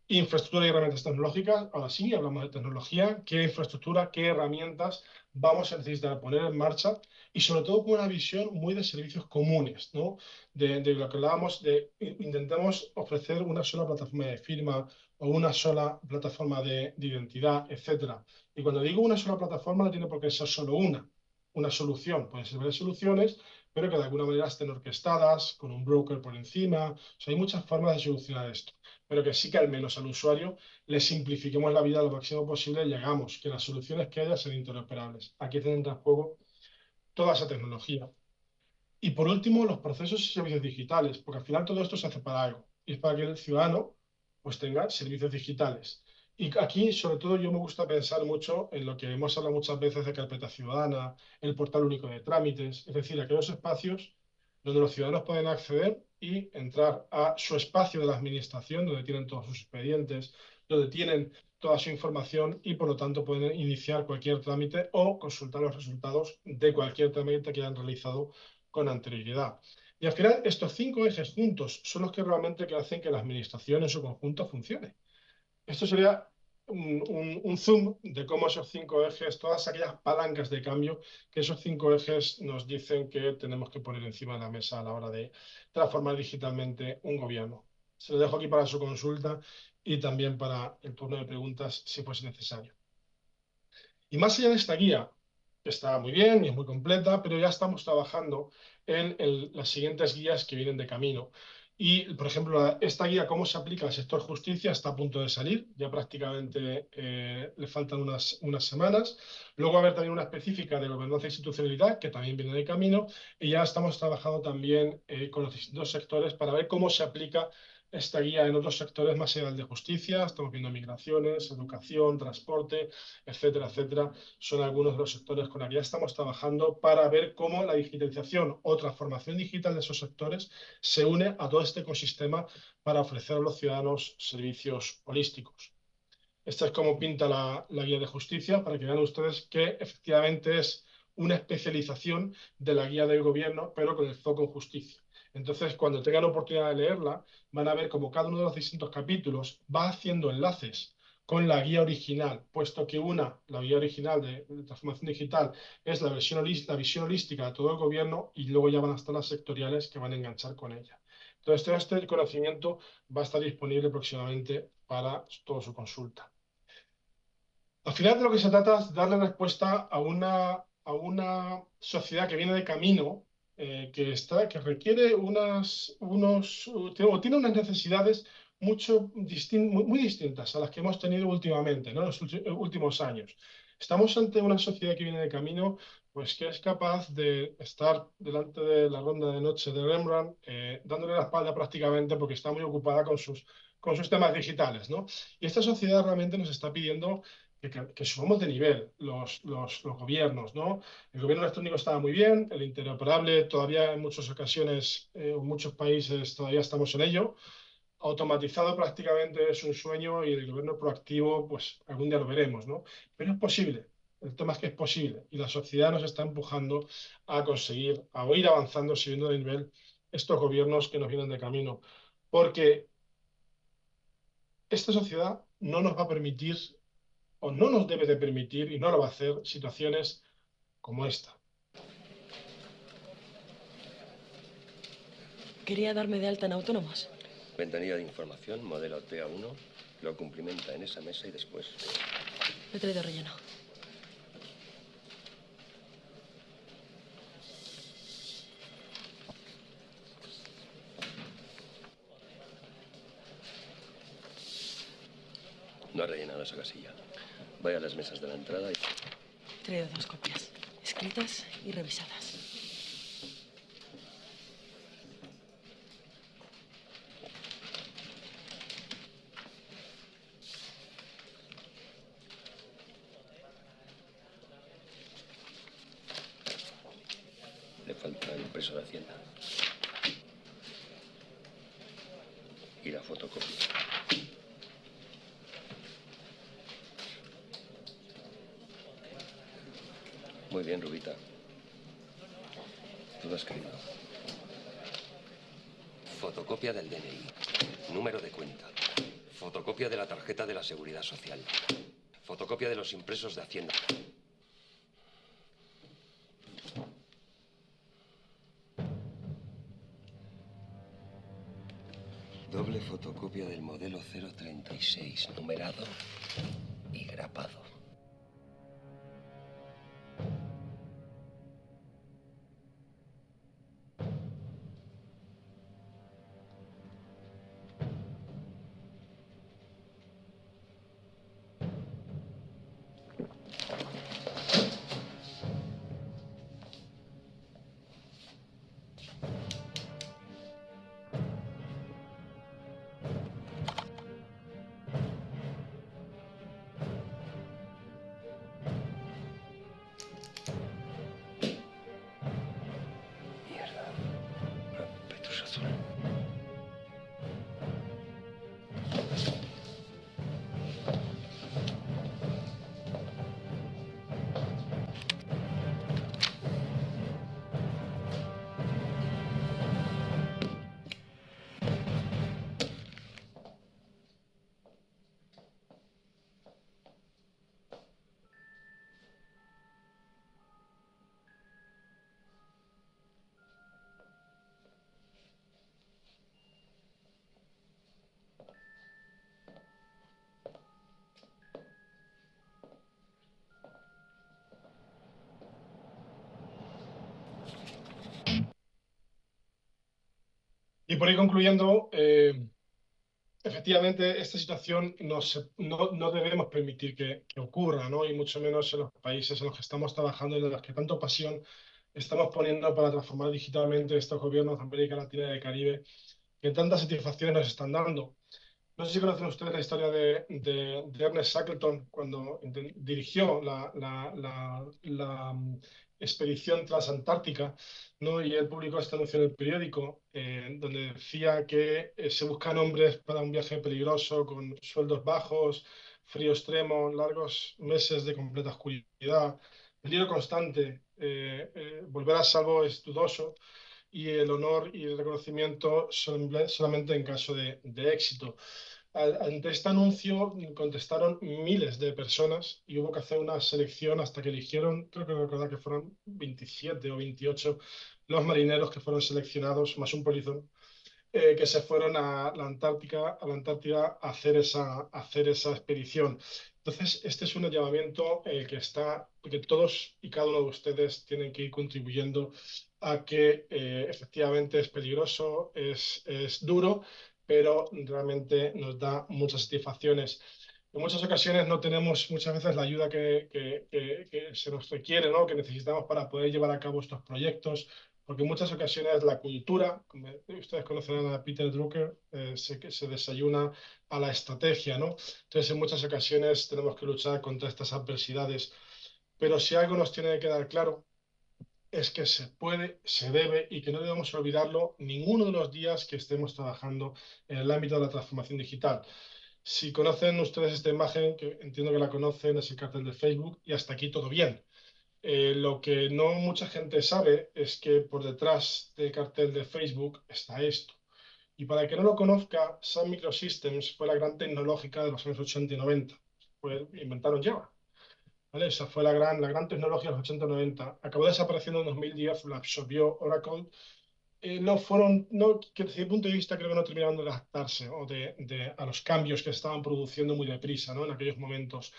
Infraestructura y herramientas tecnológicas. Ahora sí, hablamos de tecnología. ¿Qué infraestructura, qué herramientas vamos a necesitar poner en marcha? Y sobre todo con una visión muy de servicios comunes, ¿no? De lo que hablábamos, intentamos ofrecer una sola plataforma de firma o una sola plataforma de identidad, etcétera. Y cuando digo una sola plataforma, no tiene por qué ser solo una solución. Pueden ser varias soluciones, pero que de alguna manera estén orquestadas, con un broker por encima. O sea, hay muchas formas de solucionar esto, pero que sí que al menos al usuario le simplifiquemos la vida lo máximo posible y hagamos que las soluciones que haya sean interoperables. Aquí entra en juego toda esa tecnología. Y por último, los procesos y servicios digitales, porque al final todo esto se hace para algo, y es para que el ciudadano pues tenga servicios digitales. Y aquí, sobre todo, yo me gusta pensar mucho en lo que hemos hablado muchas veces de carpeta ciudadana, el portal único de trámites, es decir, aquellos espacios donde los ciudadanos pueden acceder y entrar a su espacio de la administración, donde tienen todos sus expedientes, donde tienen toda su información y por lo tanto pueden iniciar cualquier trámite o consultar los resultados de cualquier trámite que hayan realizado con anterioridad. Y al final, estos 5 ejes juntos son los que realmente hacen que la administración en su conjunto funcione. Esto sería un zoom de cómo esos 5 ejes, todas aquellas palancas de cambio, que esos 5 ejes nos dicen que tenemos que poner encima de la mesa a la hora de transformar digitalmente un gobierno. Se lo dejo aquí para su consulta y también para el turno de preguntas si fuese necesario. Y más allá de esta guía, que está muy bien y es muy completa, pero ya estamos trabajando en las siguientes guías que vienen de camino. Y, por ejemplo, esta guía, cómo se aplica al sector justicia, está a punto de salir. Ya prácticamente le faltan unas semanas. Luego va a haber también una específica de gobernanza e institucionalidad, que también viene de camino. Y ya estamos trabajando también con los distintos sectores para ver cómo se aplica esta guía en otros sectores más allá del de justicia. Estamos viendo migraciones, educación, transporte, etcétera, etcétera. Son algunos de los sectores con los que ya estamos trabajando para ver cómo la digitalización o transformación digital de esos sectores se une a todo este ecosistema para ofrecer a los ciudadanos servicios holísticos. Esta es como pinta la guía de justicia, para que vean ustedes que efectivamente es una especialización de la guía del gobierno, pero con el foco en justicia. Entonces, cuando tengan oportunidad de leerla, van a ver cómo cada uno de los distintos capítulos va haciendo enlaces con la guía original, puesto que la guía original de transformación digital, es la visión holística de todo el gobierno, y luego ya van a estar las sectoriales que van a enganchar con ella. Entonces, todo este conocimiento va a estar disponible próximamente para toda su consulta. Al final de lo que se trata es darle respuesta a una sociedad que viene de camino, que requiere tiene unas necesidades muy distintas a las que hemos tenido últimamente, ¿no? En los últimos años. Estamos ante una sociedad que viene de camino, pues que es capaz de estar delante de la ronda de noche de Rembrandt, dándole la espalda prácticamente porque está muy ocupada con sus temas digitales, ¿no? Y esta sociedad realmente nos está pidiendo que subamos de nivel los gobiernos, ¿no? El gobierno electrónico estaba muy bien, el interoperable todavía en muchas ocasiones, en muchos países todavía estamos en ello. Automatizado prácticamente es un sueño, y el gobierno proactivo, pues algún día lo veremos, ¿no? Pero es posible. El tema es que es posible, y la sociedad nos está empujando a conseguir, a ir avanzando, subiendo de nivel estos gobiernos que nos vienen de camino. Porque esta sociedad no nos va a permitir, o no nos debe de permitir, y no lo va a hacer, situaciones como esta. Quería darme de alta en autónomos. Ventanilla de información, modelo TA1, lo cumplimenta en esa mesa y después... Lo he traído relleno. No ha rellenado esa casilla. Vaya a las mesas de la entrada y... He traído 2 copias, escritas y revisadas. Le falta el peso de Hacienda. Y la fotocopia. Muy bien, Rubita. Tú lo has querido. Fotocopia del DNI. Número de cuenta. Fotocopia de la tarjeta de la Seguridad Social. Fotocopia de los impresos de Hacienda. Doble fotocopia del modelo 036, numerado y grapado. Mierda. Petrus azul. Y por ir concluyendo, efectivamente, esta situación no debemos permitir que ocurra, ¿no? Y mucho menos en los países en los que estamos trabajando y en los que tanto pasión estamos poniendo para transformar digitalmente estos gobiernos de América Latina y del Caribe, que tantas satisfacciones nos están dando. No sé si conocen ustedes la historia de Ernest Shackleton cuando dirigió la expedición transantártica, ¿no? Y él publicó este anuncio en el periódico donde decía que se buscan hombres para un viaje peligroso con sueldos bajos, frío extremo, largos meses de completa oscuridad, peligro constante, volver a salvo es dudoso y el honor y el reconocimiento solamente en caso de éxito. Ante este anuncio contestaron miles de personas y hubo que hacer una selección hasta que eligieron, creo que recordar que fueron 27 o 28 los marineros que fueron seleccionados, más un polizón, que se fueron a la Antártida a hacer esa expedición. Entonces, este es un llamamiento que todos y cada uno de ustedes tienen que ir contribuyendo a que efectivamente es peligroso, es duro, pero realmente nos da muchas satisfacciones. En muchas ocasiones no tenemos muchas veces la ayuda que se nos requiere, ¿no? Que necesitamos para poder llevar a cabo estos proyectos, porque en muchas ocasiones la cultura, como ustedes conocen a Peter Drucker, se desayuna a la estrategia, ¿no? Entonces, en muchas ocasiones tenemos que luchar contra estas adversidades. Pero si algo nos tiene que quedar claro, es que se puede, se debe y que no debemos olvidarlo ninguno de los días que estemos trabajando en el ámbito de la transformación digital. Si conocen ustedes esta imagen, que entiendo que la conocen, es el cartel de Facebook, y hasta aquí todo bien. Lo que no mucha gente sabe es que por detrás del cartel de Facebook está esto. Y para el que no lo conozca, Sun Microsystems fue la gran tecnológica de los años 80 y 90. Inventaron Java. ¿Vale? Esa fue la gran tecnología de los 80 y 90. Acabó desapareciendo en 2010, la absorbió Oracle. No fueron, no, que desde mi punto de vista creo que no terminaron de adaptarse a los cambios que se estaban produciendo muy deprisa, ¿no? En aquellos momentos.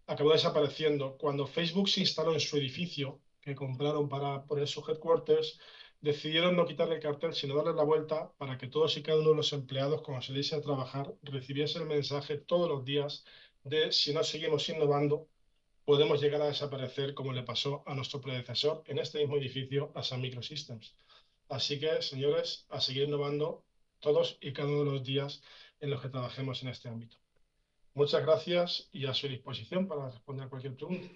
Acabó desapareciendo. Cuando Facebook se instaló en su edificio, que compraron para poner su headquarters, decidieron no quitarle el cartel, sino darle la vuelta para que todos y cada uno de los empleados, cuando se diese a trabajar, recibiese el mensaje todos los días de si no seguimos innovando, podemos llegar a desaparecer como le pasó a nuestro predecesor en este mismo edificio, a Sun Microsystems. Así que, señores, a seguir innovando todos y cada uno de los días en los que trabajemos en este ámbito. Muchas gracias y a su disposición para responder a cualquier pregunta.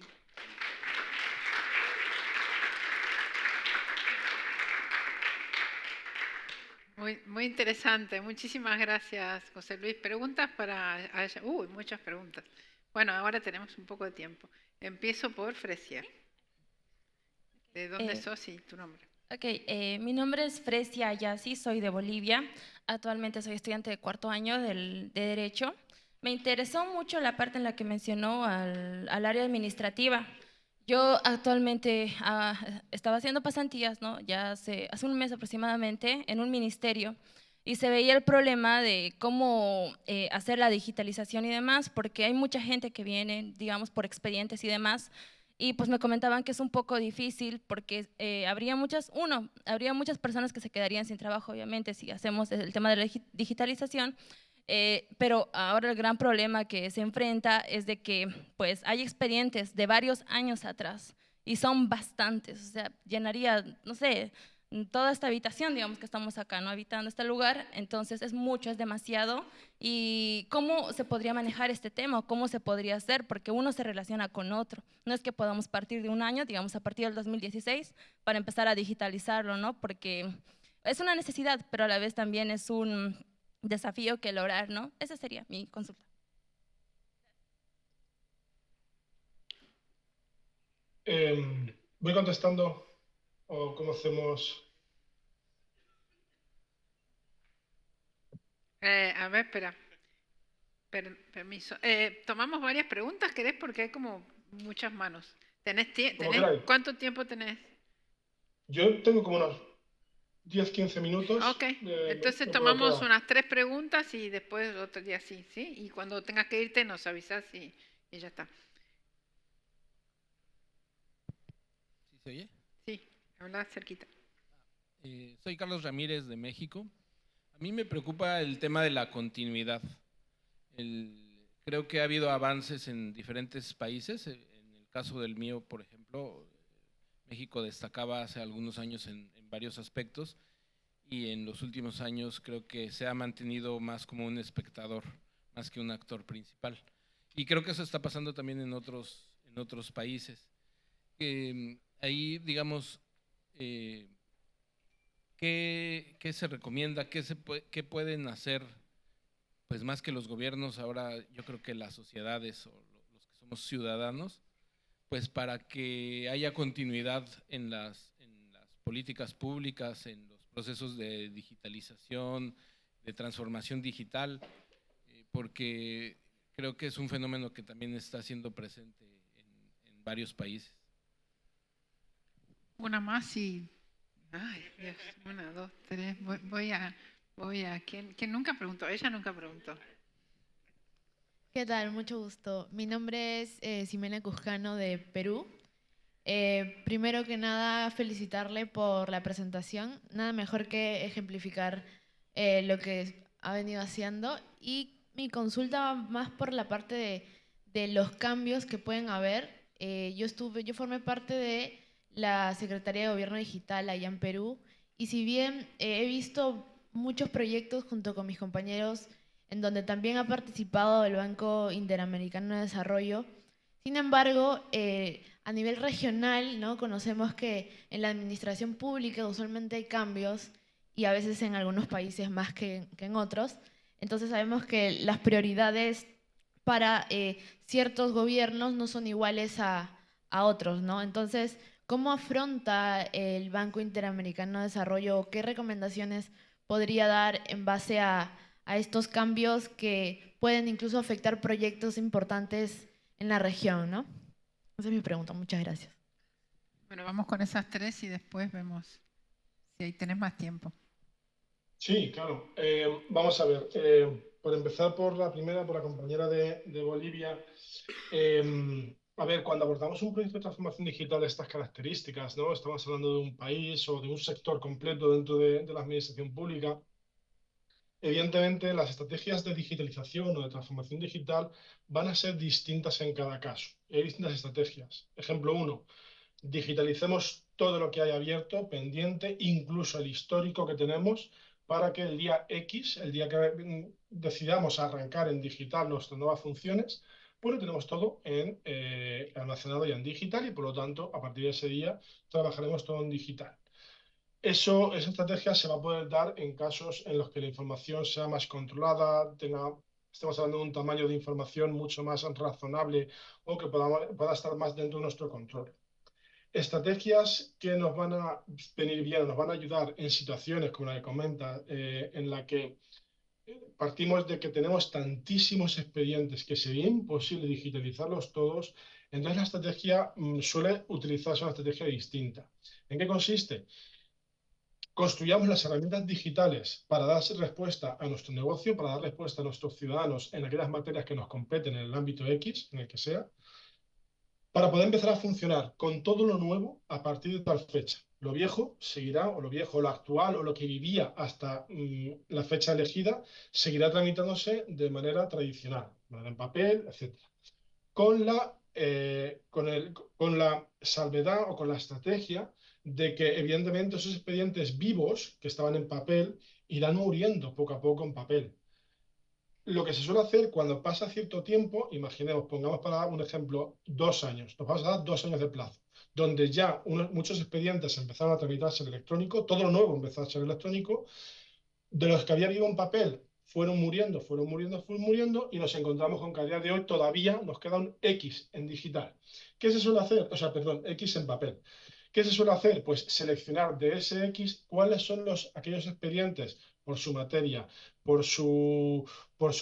Muy interesante. Muchísimas gracias, José Luis. ¿Preguntas para Aya? Uy, muchas preguntas. Bueno, ahora tenemos un poco de tiempo. Empiezo por Fresia. ¿De dónde sos y tu nombre? Ok, mi nombre es Fresia Ayasi, soy de Bolivia. Actualmente soy estudiante de cuarto año de Derecho. Me interesó mucho la parte en la que mencionó al área administrativa. Yo actualmente estaba haciendo pasantías, ¿no? Ya hace un mes aproximadamente en un ministerio y se veía el problema de cómo hacer la digitalización y demás, porque hay mucha gente que viene, digamos, por expedientes y demás, y pues me comentaban que es un poco difícil porque habría muchas personas que se quedarían sin trabajo, obviamente, si hacemos el tema de la digitalización. Pero ahora el gran problema que se enfrenta es de que pues hay expedientes de varios años atrás y son bastantes, o sea, llenaría, no sé, toda esta habitación, digamos que estamos acá, ¿no? Habitando este lugar, entonces es mucho, es demasiado. ¿Y cómo se podría manejar este tema? ¿Cómo se podría hacer? Porque uno se relaciona con otro. No es que podamos partir de un año, digamos a partir del 2016, para empezar a digitalizarlo, ¿no? Porque es una necesidad, pero a la vez también es un desafío que lograr, ¿no? Esa sería mi consulta. Voy contestando o cómo hacemos. A ver, espera. Permiso. Tomamos varias preguntas, ¿querés? Porque hay como muchas manos. ¿Cuánto tiempo tenés? Yo tengo como unos 10-15 minutos. Ok, entonces tomamos unas 3 preguntas y después otro día sí, ¿sí? Y cuando tengas que irte nos avisas y ya está. ¿Sí se oye? Sí, habla cerquita. Soy Carlos Ramírez de México. A mí me preocupa el tema de la continuidad. Creo que ha habido avances en diferentes países. En el caso del mío, por ejemplo, México destacaba hace algunos años en varios aspectos. y en los últimos años creo que se ha mantenido más como un espectador, más que un actor principal. Y creo que eso está pasando también en otros países. Ahí, digamos, ¿qué se recomienda? ¿Qué pueden hacer? Pues más que los gobiernos, ahora yo creo que las sociedades o los que somos ciudadanos, pues para que haya continuidad en las políticas públicas, en los procesos de digitalización, de transformación digital, porque creo que es un fenómeno que también está siendo presente en varios países. Una más y... Ay, Dios, 1, 2, 3. Voy a ¿quién nunca preguntó? Ella nunca preguntó. ¿Qué tal? Mucho gusto. Mi nombre es Ximena Cuscano de Perú. Primero que nada, felicitarle por la presentación. Nada mejor que ejemplificar lo que ha venido haciendo. Y mi consulta va más por la parte de los cambios que pueden haber. Yo formé parte de la Secretaría de Gobierno Digital allá en Perú. Y si bien he visto muchos proyectos junto con mis compañeros en donde también ha participado el Banco Interamericano de Desarrollo. Sin embargo, a nivel regional, ¿no? Conocemos que en la administración pública usualmente hay cambios y a veces en algunos países más que en otros. Entonces sabemos que las prioridades para ciertos gobiernos no son iguales a otros, ¿no? Entonces, ¿cómo afronta el Banco Interamericano de Desarrollo o qué recomendaciones podría dar en base a estos cambios que pueden incluso afectar proyectos importantes en la región, ¿no? Esa es mi pregunta. Muchas gracias. Bueno, vamos con esas 3 y después vemos si ahí tenés más tiempo. Sí, claro. Vamos a ver. Por empezar por la primera, por la compañera de Bolivia. A ver, cuando abordamos un proyecto de transformación digital de estas características, ¿no? Estamos hablando de un país o de un sector completo dentro de la administración pública. Evidentemente, las estrategias de digitalización o de transformación digital van a ser distintas en cada caso. Hay distintas estrategias. Ejemplo 1, digitalicemos todo lo que hay abierto, pendiente, incluso el histórico que tenemos, para que el día X, el día que decidamos arrancar en digital nuestras nuevas funciones, pues lo tenemos todo almacenado ya en digital y por lo tanto, a partir de ese día, trabajaremos todo en digital. Esa estrategia se va a poder dar en casos en los que la información sea más controlada, estemos hablando de un tamaño de información mucho más razonable o que pueda estar más dentro de nuestro control. Estrategias que nos van a venir bien, nos van a ayudar en situaciones como la que comenta, en la que partimos de que tenemos tantísimos expedientes que sería imposible digitalizarlos todos, entonces la estrategia suele utilizarse una estrategia distinta. ¿En qué consiste? Construyamos las herramientas digitales para dar respuesta a nuestro negocio, para dar respuesta a nuestros ciudadanos en aquellas materias que nos competen en el ámbito X, en el que sea, para poder empezar a funcionar con todo lo nuevo a partir de tal fecha. Lo viejo seguirá, o lo viejo, lo actual, o lo que vivía hasta la fecha elegida, seguirá tramitándose de manera tradicional, en papel, etc. Con la salvedad o con la estrategia de que evidentemente esos expedientes vivos que estaban en papel irán muriendo poco a poco en papel. Lo que se suele hacer cuando pasa cierto tiempo, imaginemos, pongamos para un ejemplo, 2 años, nos vamos a dar 2 años de plazo, donde ya muchos expedientes empezaron a tramitarse en electrónico, todo lo nuevo empezó a ser electrónico, de los que había habido en papel fueron muriendo y nos encontramos con que a día de hoy todavía nos queda un X en digital. ¿Qué se suele hacer? O sea, perdón, X en papel. ¿Qué se suele hacer? Pues seleccionar de ese X cuáles son aquellos expedientes por su materia, por su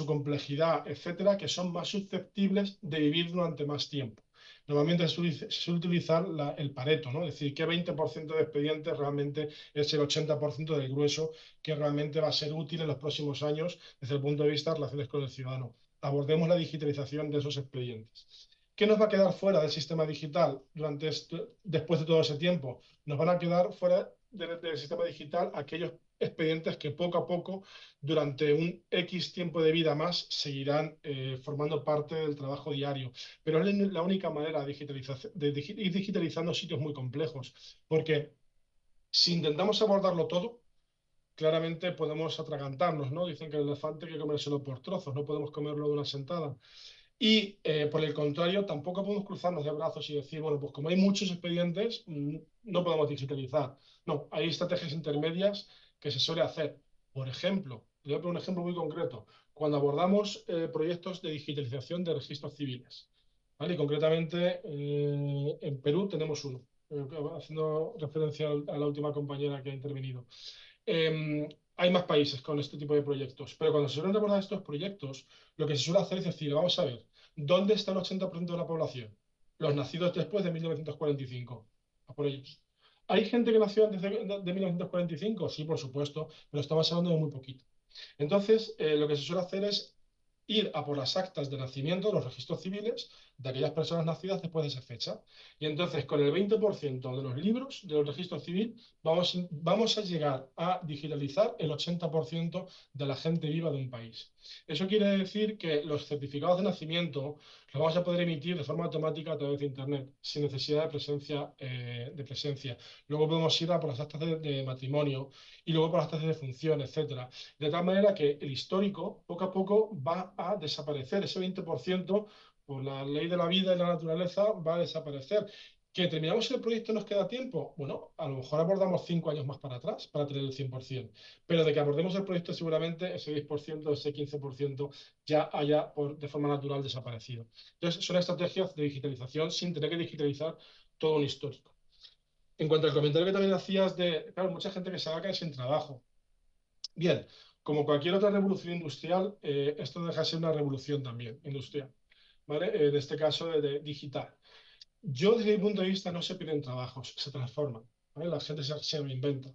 complejidad, etcétera, que son más susceptibles de vivir durante más tiempo. Normalmente se suele utilizar el Pareto, ¿no? Es decir, qué 20% de expedientes realmente es el 80% del grueso que realmente va a ser útil en los próximos años desde el punto de vista de relaciones con el ciudadano. Abordemos la digitalización de esos expedientes. ¿Qué nos va a quedar fuera del sistema digital después de todo ese tiempo? Nos van a quedar fuera del sistema digital aquellos expedientes que poco a poco, durante un X tiempo de vida más, seguirán formando parte del trabajo diario. Pero es la única manera de ir digitalizando sitios muy complejos, porque si intentamos abordarlo todo, claramente podemos atragantarnos, ¿no? Dicen que el elefante hay que comérselo por trozos, no podemos comerlo de una sentada. Y por el contrario, tampoco podemos cruzarnos de brazos y decir, bueno, pues como hay muchos expedientes, no podemos digitalizar. No, hay estrategias intermedias que se suele hacer. Por ejemplo, le voy a poner un ejemplo muy concreto. Cuando abordamos proyectos de digitalización de registros civiles, ¿vale? Y concretamente en Perú tenemos uno, haciendo referencia a la última compañera que ha intervenido. Hay más países con este tipo de proyectos, pero cuando se suelen abordar estos proyectos, lo que se suele hacer es decir, vamos a ver, ¿dónde está el 80% de la población? Los nacidos después de 1945. A por ellos. ¿Hay gente que nació antes de 1945? Sí, por supuesto, pero estamos hablando de muy poquito. Entonces, lo que se suele hacer es ir a por las actas de nacimiento, los registros civiles de aquellas personas nacidas después de esa fecha. Y entonces, con el 20% de los libros de los registros civiles, vamos a llegar a digitalizar el 80% de la gente viva de un país. Eso quiere decir que los certificados de nacimiento los vamos a poder emitir de forma automática a través de Internet, sin necesidad de presencia. Luego podemos ir a por las actas de matrimonio y luego por las actas de defunción, etcétera. De tal manera que el histórico, poco a poco, va a desaparecer. Ese 20%, por la ley de la vida y la naturaleza, va a desaparecer. ¿Que terminamos el proyecto nos queda tiempo? Bueno, a lo mejor abordamos 5 años más para atrás para tener el 100%. Pero de que abordemos el proyecto seguramente ese 10%, ese 15% ya haya de forma natural desaparecido. Entonces, son estrategias de digitalización sin tener que digitalizar todo un histórico. En cuanto al comentario que también hacías de, claro, mucha gente que se va a quedar sin trabajo. Bien, como cualquier otra revolución industrial, esto no deja de ser una revolución también industrial, ¿vale? En este caso de digital. Yo, desde mi punto de vista, no se pierden trabajos, se transforman, ¿vale? La gente se reinventa.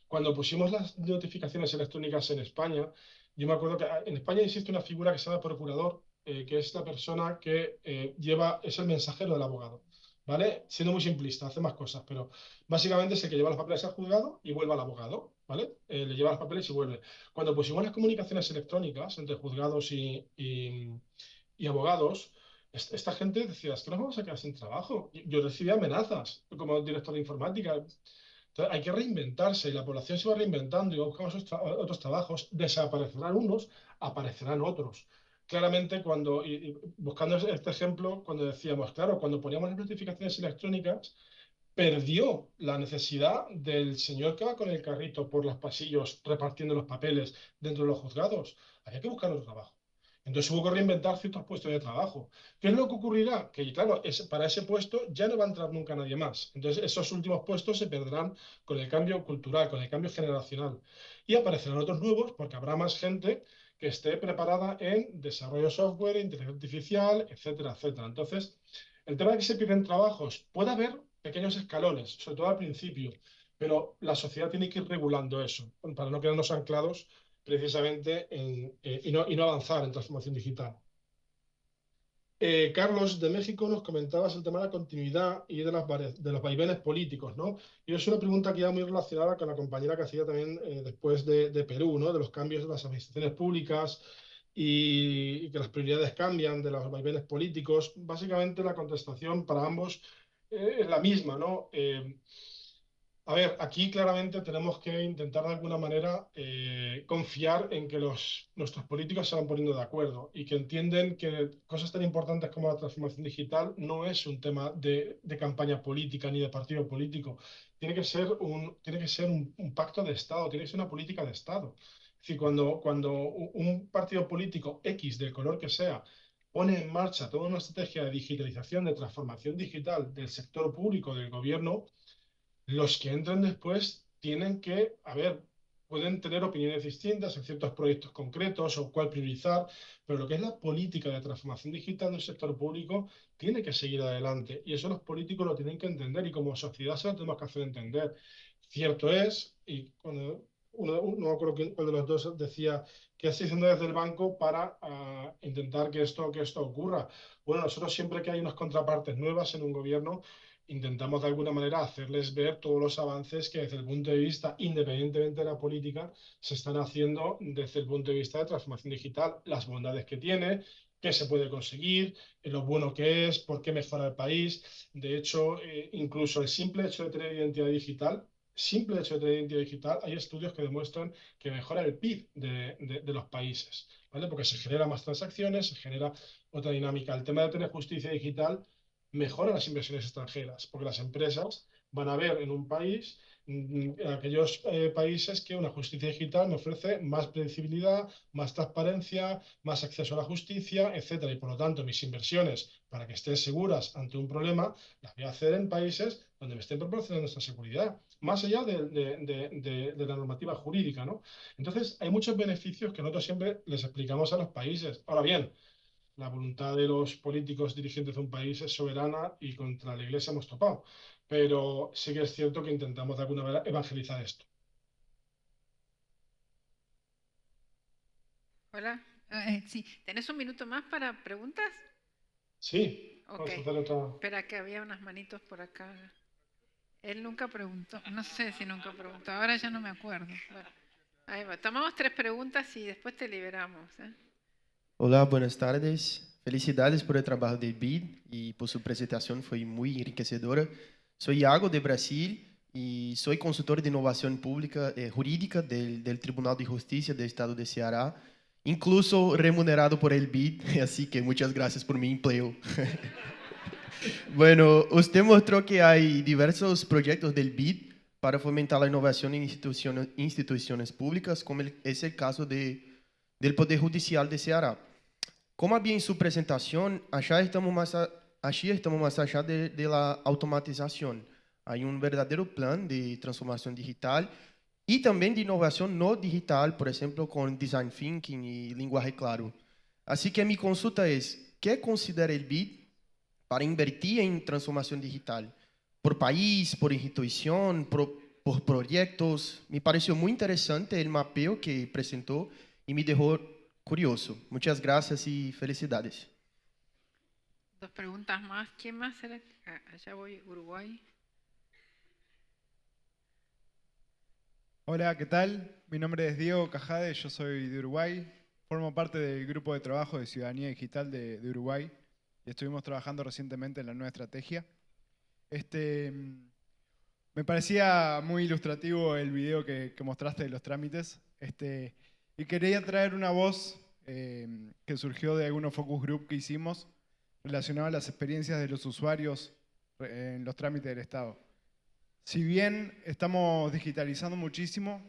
Cuando pusimos las notificaciones electrónicas en España, yo me acuerdo que en España existe una figura que se llama procurador, que es la persona que es el mensajero del abogado, ¿vale? Siendo muy simplista, hace más cosas, pero básicamente es el que lleva los papeles al juzgado y vuelve al abogado, ¿vale? Le lleva los papeles y vuelve. Cuando pusimos las comunicaciones electrónicas entre juzgados y abogados, esta gente decía, es que nos vamos a quedar sin trabajo. Yo recibía amenazas como director de informática. Entonces, hay que reinventarse y la población se va reinventando y va buscando otros trabajos. Desaparecerán unos, aparecerán otros. Claramente, buscando este ejemplo, cuando decíamos, claro, cuando poníamos las notificaciones electrónicas, perdió la necesidad del señor que va con el carrito por los pasillos repartiendo los papeles dentro de los juzgados. Había que buscar otro trabajo. Entonces hubo que reinventar ciertos puestos de trabajo. ¿Qué es lo que ocurrirá? Que, claro, para ese puesto ya no va a entrar nunca nadie más. Entonces esos últimos puestos se perderán con el cambio cultural, con el cambio generacional. Y aparecerán otros nuevos porque habrá más gente que esté preparada en desarrollo de software, inteligencia artificial, etcétera, etcétera. Entonces, el tema de que se pierden trabajos, puede haber pequeños escalones, sobre todo al principio, pero la sociedad tiene que ir regulando eso, para no quedarnos anclados precisamente y no avanzar en transformación digital. Carlos, de México, nos comentabas el tema de la continuidad y de los vaivenes políticos, ¿no? Y es una pregunta que ya muy relacionada con la compañera que hacía también después de Perú, ¿no? De los cambios de las administraciones públicas y que las prioridades cambian, de los vaivenes políticos. Básicamente la contestación para ambos es la misma, ¿no? A ver, aquí claramente tenemos que intentar de alguna manera confiar en que nuestros políticos se van poniendo de acuerdo y que entienden que cosas tan importantes como la transformación digital no es un tema de campaña política ni de partido político. Tiene que ser un pacto de Estado, tiene que ser una política de Estado. Es decir, cuando un partido político X, del color que sea, pone en marcha toda una estrategia de digitalización, de transformación digital del sector público, del gobierno, los que entran después tienen que, a ver, pueden tener opiniones distintas en ciertos proyectos concretos o cuál priorizar, pero lo que es la política de transformación digital del sector público tiene que seguir adelante y eso los políticos lo tienen que entender y como sociedad se lo tenemos que hacer entender. Cierto es, y cuando no me acuerdo cuál de los dos decía qué estoy haciendo desde el banco para intentar que esto ocurra. Bueno, nosotros siempre que hay unas contrapartes nuevas en un gobierno, intentamos de alguna manera hacerles ver todos los avances que desde el punto de vista, independientemente de la política, se están haciendo desde el punto de vista de transformación digital, las bondades que tiene, qué se puede conseguir, lo bueno que es, por qué mejora el país. De hecho, incluso el simple hecho de tener identidad digital simple hecho de tener identidad digital, hay estudios que demuestran que mejora el PIB de los países, ¿vale? Porque se generan más transacciones, se genera otra dinámica. El tema de tener justicia digital mejora las inversiones extranjeras, porque las empresas van a ver en un país aquellos países que una justicia digital me ofrece más predecibilidad, más transparencia, más acceso a la justicia, etcétera. Y por lo tanto, mis inversiones, para que estén seguras ante un problema, las voy a hacer en países donde me estén proporcionando esta seguridad, más allá de la normativa jurídica, ¿no? Entonces, hay muchos beneficios que nosotros siempre les explicamos a los países. Ahora bien, la voluntad de los políticos dirigentes de un país es soberana y contra la Iglesia hemos topado. Pero sí que es cierto que intentamos de alguna manera evangelizar esto. Hola. Sí, ¿tenés un minuto más para preguntas? Sí, Ok. vamos a hacer otra. Espera, que había unas manitos por acá. Él nunca preguntó, no sé si nunca preguntó, ahora ya no me acuerdo. Bueno, ahí va. Tomamos 3 preguntas y después te liberamos. Olá, buenas tardes. Felicidades por el trabajo de BID y por su presentación, fue muy enriquecedora. Soy Iago de Brasil y soy consultor de innovación pública jurídica del Tribunal de Justicia del Estado de Ceará, incluso remunerado por el BID, así que muchas gracias por mi empleo. Bueno, usted mostró que hay diversos proyectos del BID para fomentar la innovación en instituciones públicas, como es el caso del Poder Judicial de Ceará. Como había en su presentación, allí estamos más allá de la automatización. Hay un verdadero plan de transformación digital y también de innovación no digital, por ejemplo, con design thinking y lenguaje claro. Así que mi consulta es, ¿qué considera el BID para invertir en transformación digital? ¿Por país, por institución, por proyectos? Me pareció muy interesante el mapeo que presentó y me dejó curioso. Muchas gracias y felicidades. 2 preguntas más. ¿Quién más era? Allá voy, Uruguay. Hola, ¿qué tal? Mi nombre es Diego Cajade, yo soy de Uruguay. Formo parte del grupo de trabajo de Ciudadanía Digital de Uruguay y estuvimos trabajando recientemente en la nueva estrategia. Me parecía muy ilustrativo el video que mostraste de los trámites. Y quería traer una voz que surgió de algunos focus group que hicimos relacionado a las experiencias de los usuarios en los trámites del Estado. Si bien estamos digitalizando muchísimo,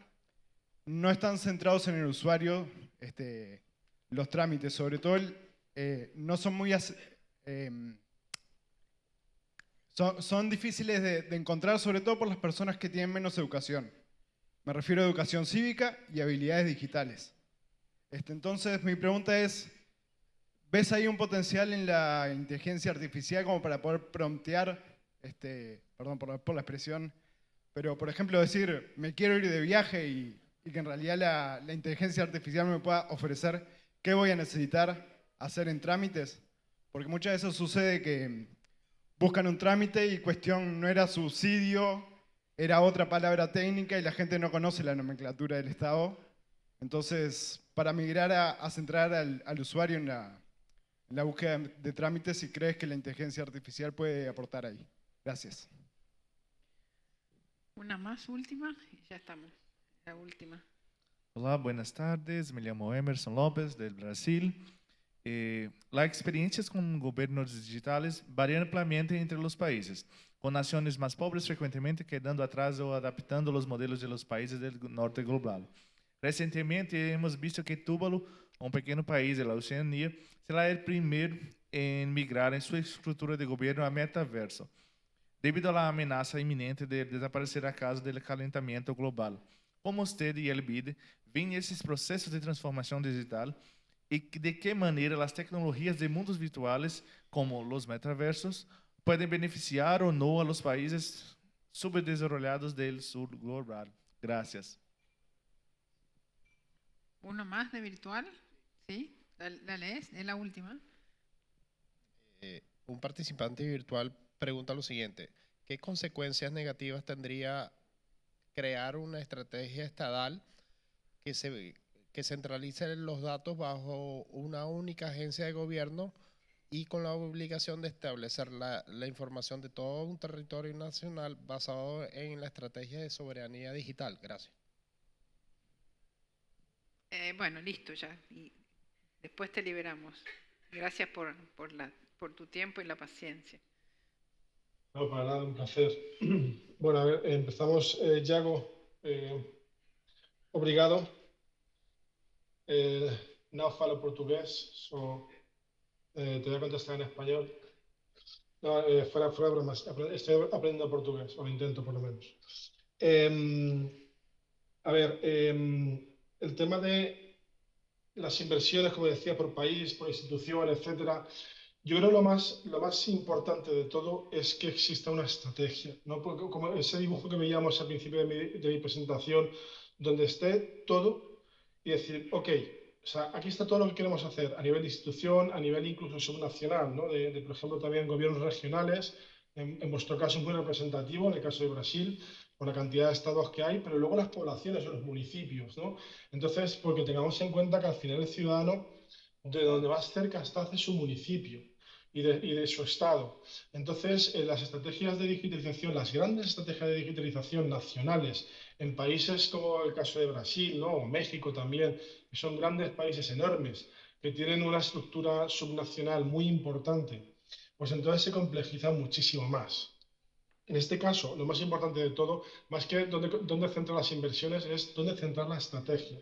no están centrados en el usuario los trámites, sobre todo no son muy... son difíciles de encontrar, sobre todo por las personas que tienen menos educación. Me refiero a educación cívica y habilidades digitales. Entonces, mi pregunta es, ¿ves ahí un potencial en la inteligencia artificial como para poder promptear, perdón por la expresión, pero por ejemplo decir, me quiero ir de viaje y que en realidad la inteligencia artificial me pueda ofrecer qué voy a necesitar hacer en trámites? Porque muchas veces sucede que buscan un trámite y cuestión no era subsidio, era otra palabra técnica y la gente no conoce la nomenclatura del Estado. Entonces, para migrar a centrar al usuario en la búsqueda de trámites, si crees que la inteligencia artificial puede aportar ahí. Gracias. Una más, última, y ya estamos. La última. Olá, buenas tardes. Me llamo Emerson López, del Brasil. Las experiencias con gobiernos digitales varían ampliamente entre los países, con naciones más pobres frecuentemente quedando atrás o adaptando los modelos de los países del norte global. Recientemente hemos visto que Tuvalu, un pequeño país de la Oceanía, será el primero en migrar en su estructura de gobierno a metaverso, debido a la amenaza inminente de desaparecer a causa del calentamiento global. Como usted y el BID ven esses processos de transformação digital e de que maneira as tecnologias de mundos virtuais, como os metaversos, podem beneficiar ou não a los países subdesarrollados del sur global? Gracias. ¿Uno más de virtual? ¿Sí? ¿La lees? Es la última. Un participante virtual pregunta lo siguiente: ¿qué consecuencias negativas tendría crear una estrategia estatal que centralice los datos bajo una única agencia de gobierno y con la obligación de establecer la información de todo un territorio nacional basado en la estrategia de soberanía digital. Gracias. Bueno, listo ya. Y después te liberamos. Gracias por tu tiempo y la paciencia. No, para nada, un placer. Bueno, a ver, empezamos, Yago. Obrigado. No falo portugués, te voy a contestar en español. No, fuera de bromas, estoy aprendiendo portugués, o lo intento por lo menos. A ver, el tema de las inversiones, como decía, por país, por institución, etcétera, yo creo lo más importante de todo es que exista una estrategia, ¿no? Porque como ese dibujo que veíamos al principio de mi presentación, donde esté todo y decir, ok, o sea, aquí está todo lo que queremos hacer a nivel de institución, a nivel incluso subnacional, ¿no? Por ejemplo, también gobiernos regionales, en vuestro caso es muy representativo, en el caso de Brasil, por la cantidad de estados que hay, pero luego las poblaciones o los municipios, ¿no? Entonces, porque tengamos en cuenta que al final el ciudadano, de donde más cerca está, hace su municipio y de su estado. Entonces, las estrategias de digitalización, las grandes estrategias de digitalización nacionales en países como el caso de Brasil, ¿no? O México también, que son grandes países enormes, que tienen una estructura subnacional muy importante, pues entonces se complejiza muchísimo más. En este caso, lo más importante de todo, más que dónde centrar las inversiones, es dónde centrar la estrategia.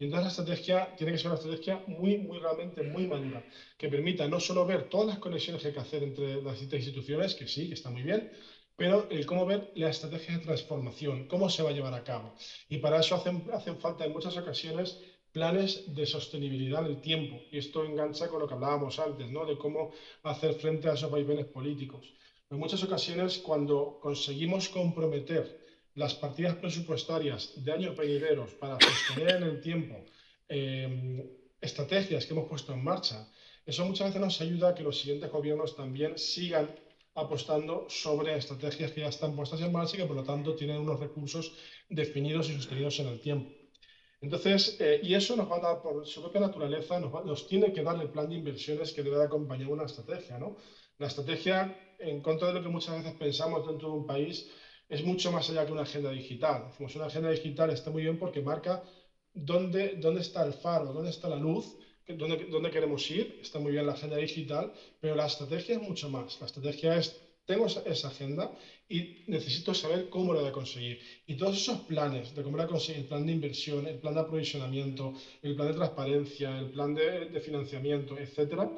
Y entonces la estrategia tiene que ser una estrategia realmente muy madura, que permita no solo ver todas las conexiones que hay que hacer entre las distintas instituciones, que sí, que está muy bien, pero el cómo ver la estrategia de transformación, cómo se va a llevar a cabo. Y para eso hacen falta en muchas ocasiones planes de sostenibilidad en el tiempo. Y esto engancha con lo que hablábamos antes, ¿no? De cómo hacer frente a esos vaivenes políticos. En muchas ocasiones, cuando conseguimos comprometer las partidas presupuestarias de años venideros para sostener en el tiempo estrategias que hemos puesto en marcha, eso muchas veces nos ayuda a que los siguientes gobiernos también sigan apostando sobre estrategias que ya están puestas en marcha y que por lo tanto tienen unos recursos definidos y sostenidos en el tiempo. Entonces, y eso nos va a dar, por su propia naturaleza, nos tiene que dar el plan de inversiones que debe de acompañar una estrategia, ¿no? La estrategia, en contra de lo que muchas veces pensamos dentro de un país, es mucho más allá que una agenda digital. Decimos, una agenda digital está muy bien porque marca dónde está el faro, dónde está la luz, dónde queremos ir. Está muy bien la agenda digital, pero la estrategia es mucho más. La estrategia es, tengo esa agenda y necesito saber cómo lo voy a conseguir. Y todos esos planes de cómo lo voy a conseguir, el plan de inversión, el plan de aprovisionamiento, el plan de transparencia, el plan de financiamiento, etcétera,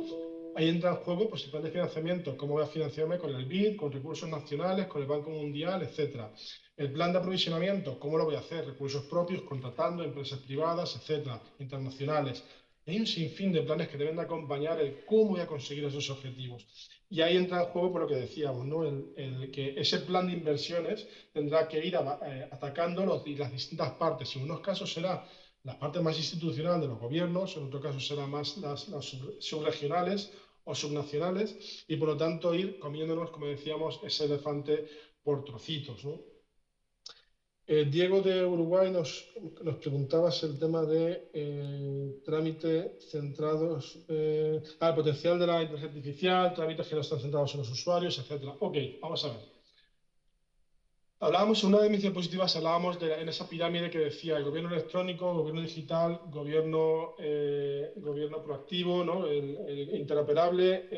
ahí entra en juego pues, el plan de financiamiento, cómo voy a financiarme con el BID, con recursos nacionales, con el Banco Mundial, etcétera. El plan de aprovisionamiento, cómo lo voy a hacer, recursos propios, contratando empresas privadas, etcétera, internacionales. Hay un sinfín de planes que deben de acompañar el cómo voy a conseguir esos objetivos. Y ahí entra en juego por lo que decíamos, ¿no? el que ese plan de inversiones tendrá que ir atacando las distintas partes. En unos casos será la parte más institucional de los gobiernos, en otro caso será más las subregionales o subnacionales, y por lo tanto ir comiéndonos, como decíamos, ese elefante por trocitos, ¿no? Diego de Uruguay nos preguntabas el tema de trámite centrados, el potencial de la inteligencia artificial, trámites que no están centrados en los usuarios, etc. Ok, vamos a ver. Hablábamos, en una de mis diapositivas hablábamos en esa pirámide que decía el gobierno electrónico, gobierno digital, gobierno proactivo, ¿no? el interoperable,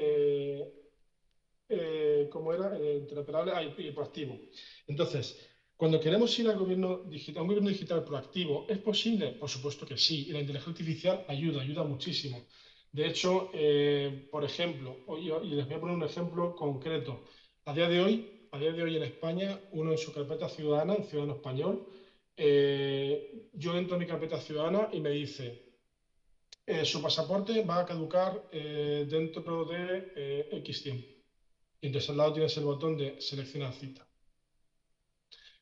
¿cómo era? El interoperable y proactivo. Entonces, cuando queremos ir a un gobierno digital proactivo, ¿es posible? Por supuesto que sí, y la inteligencia artificial ayuda muchísimo. De hecho, por ejemplo, y les voy a poner un ejemplo concreto. A día de hoy en España, uno en su carpeta ciudadana, un ciudadano español, yo entro en mi carpeta ciudadana y me dice, su pasaporte va a caducar dentro de X tiempo. Y entonces al lado tienes el botón de seleccionar cita.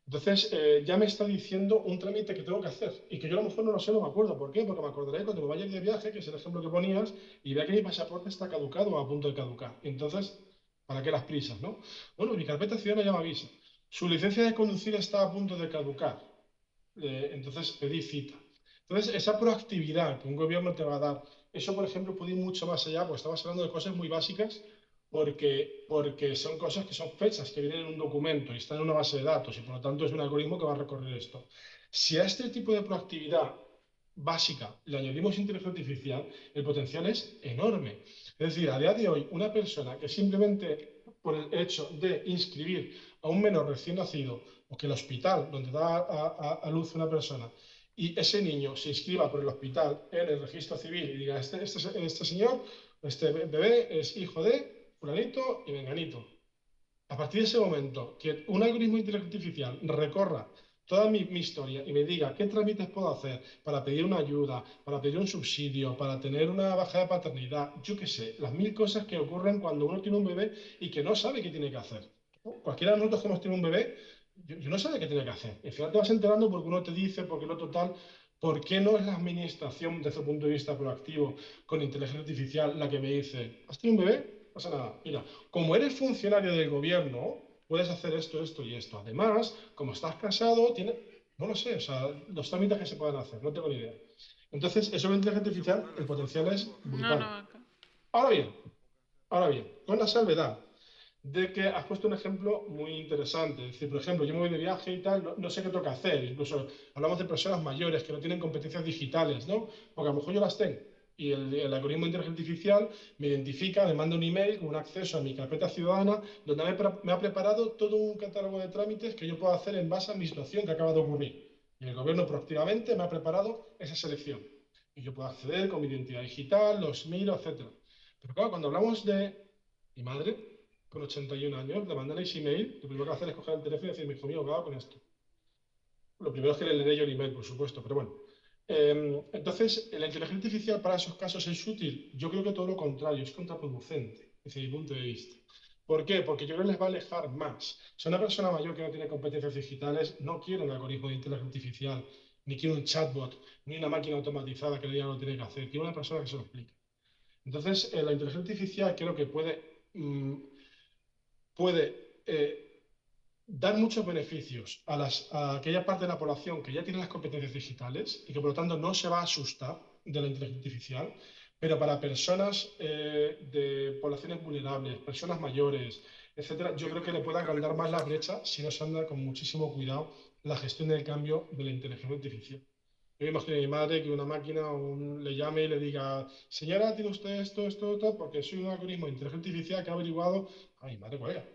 Entonces, ya me está diciendo un trámite que tengo que hacer y que yo a lo mejor no lo sé, no me acuerdo. ¿Por qué? Porque me acordaré cuando me vaya de viaje, que es el ejemplo que ponías, y vea que mi pasaporte está caducado o a punto de caducar. Entonces, ¿para qué las prisas, no? Bueno, mi carpeta ciudadana ya me avisa. Su licencia de conducir está a punto de caducar. Entonces, pedí cita. Entonces, esa proactividad que un gobierno te va a dar eso, por ejemplo, puede ir mucho más allá, porque estamos hablando de cosas muy básicas, porque son cosas que son fechas, que vienen en un documento y están en una base de datos, y por lo tanto es un algoritmo que va a recorrer esto. Si a este tipo de proactividad básica le añadimos inteligencia artificial, el potencial es enorme. Es decir, a día de hoy, una persona que simplemente por el hecho de inscribir a un menor recién nacido, o que el hospital donde da a luz una persona, y ese niño se inscriba por el hospital en el registro civil y diga, este señor, este bebé es hijo de fulanito y menganito. A partir de ese momento, que un algoritmo de inteligencia artificial recorra toda mi historia y me diga qué trámites puedo hacer para pedir una ayuda, para pedir un subsidio, para tener una baja de paternidad, yo qué sé, las 1000 cosas que ocurren cuando uno tiene un bebé y que no sabe qué tiene que hacer. Cualquiera de nosotros que hemos tenido un bebé, yo no sabe qué tiene que hacer. Al final te vas enterando porque uno te dice, porque el otro tal. ¿Por qué no es la administración, desde el punto de vista proactivo, con inteligencia artificial, la que me dice, ¿has tenido un bebé? No pasa nada. Mira, como eres funcionario del gobierno, puedes hacer esto, esto y esto. Además, como estás casado, no lo sé, o sea, los trámites que se pueden hacer, no tengo ni idea. Entonces, eso de inteligencia artificial, el potencial es brutal. Ahora bien, con la salvedad de que has puesto un ejemplo muy interesante. Es decir, por ejemplo, yo me voy de viaje y tal, no sé qué toca hacer. Incluso hablamos de personas mayores que no tienen competencias digitales, ¿no? Porque a lo mejor yo las tengo. Y el algoritmo de inteligencia artificial me identifica, me manda un email con un acceso a mi carpeta ciudadana, donde me ha preparado todo un catálogo de trámites que yo puedo hacer en base a mi situación que acaba de ocurrir. Y el gobierno proactivamente me ha preparado esa selección. Y yo puedo acceder con mi identidad digital, los miro, etc. Pero claro, cuando hablamos de mi madre, con 81 años, le mandan ese email, lo primero que hacer es coger el teléfono y decirme, hijo mío, ¿qué hago con esto? Lo primero es que le leeré yo el email, por supuesto, pero bueno. Entonces, ¿la inteligencia artificial para esos casos es útil? Yo creo que todo lo contrario, es contraproducente, desde mi punto de vista. ¿Por qué? Porque yo creo que les va a alejar más. Si una persona mayor que no tiene competencias digitales no quiere un algoritmo de inteligencia artificial, ni quiere un chatbot, ni una máquina automatizada que le diga lo que tiene que hacer, quiere una persona que se lo explique. Entonces, la inteligencia artificial creo que puede dar muchos beneficios a aquella parte de la población que ya tiene las competencias digitales y que por lo tanto no se va a asustar de la inteligencia artificial, pero para personas de poblaciones vulnerables, personas mayores, etcétera, yo creo que le puede agrandar más la brecha si no se anda con muchísimo cuidado la gestión del cambio de la inteligencia artificial. Yo me imagino a mi madre que una máquina le llame y le diga, señora, tiene usted esto, esto, esto, porque soy un algoritmo de inteligencia artificial que ha averiguado. Ay, madre, colega.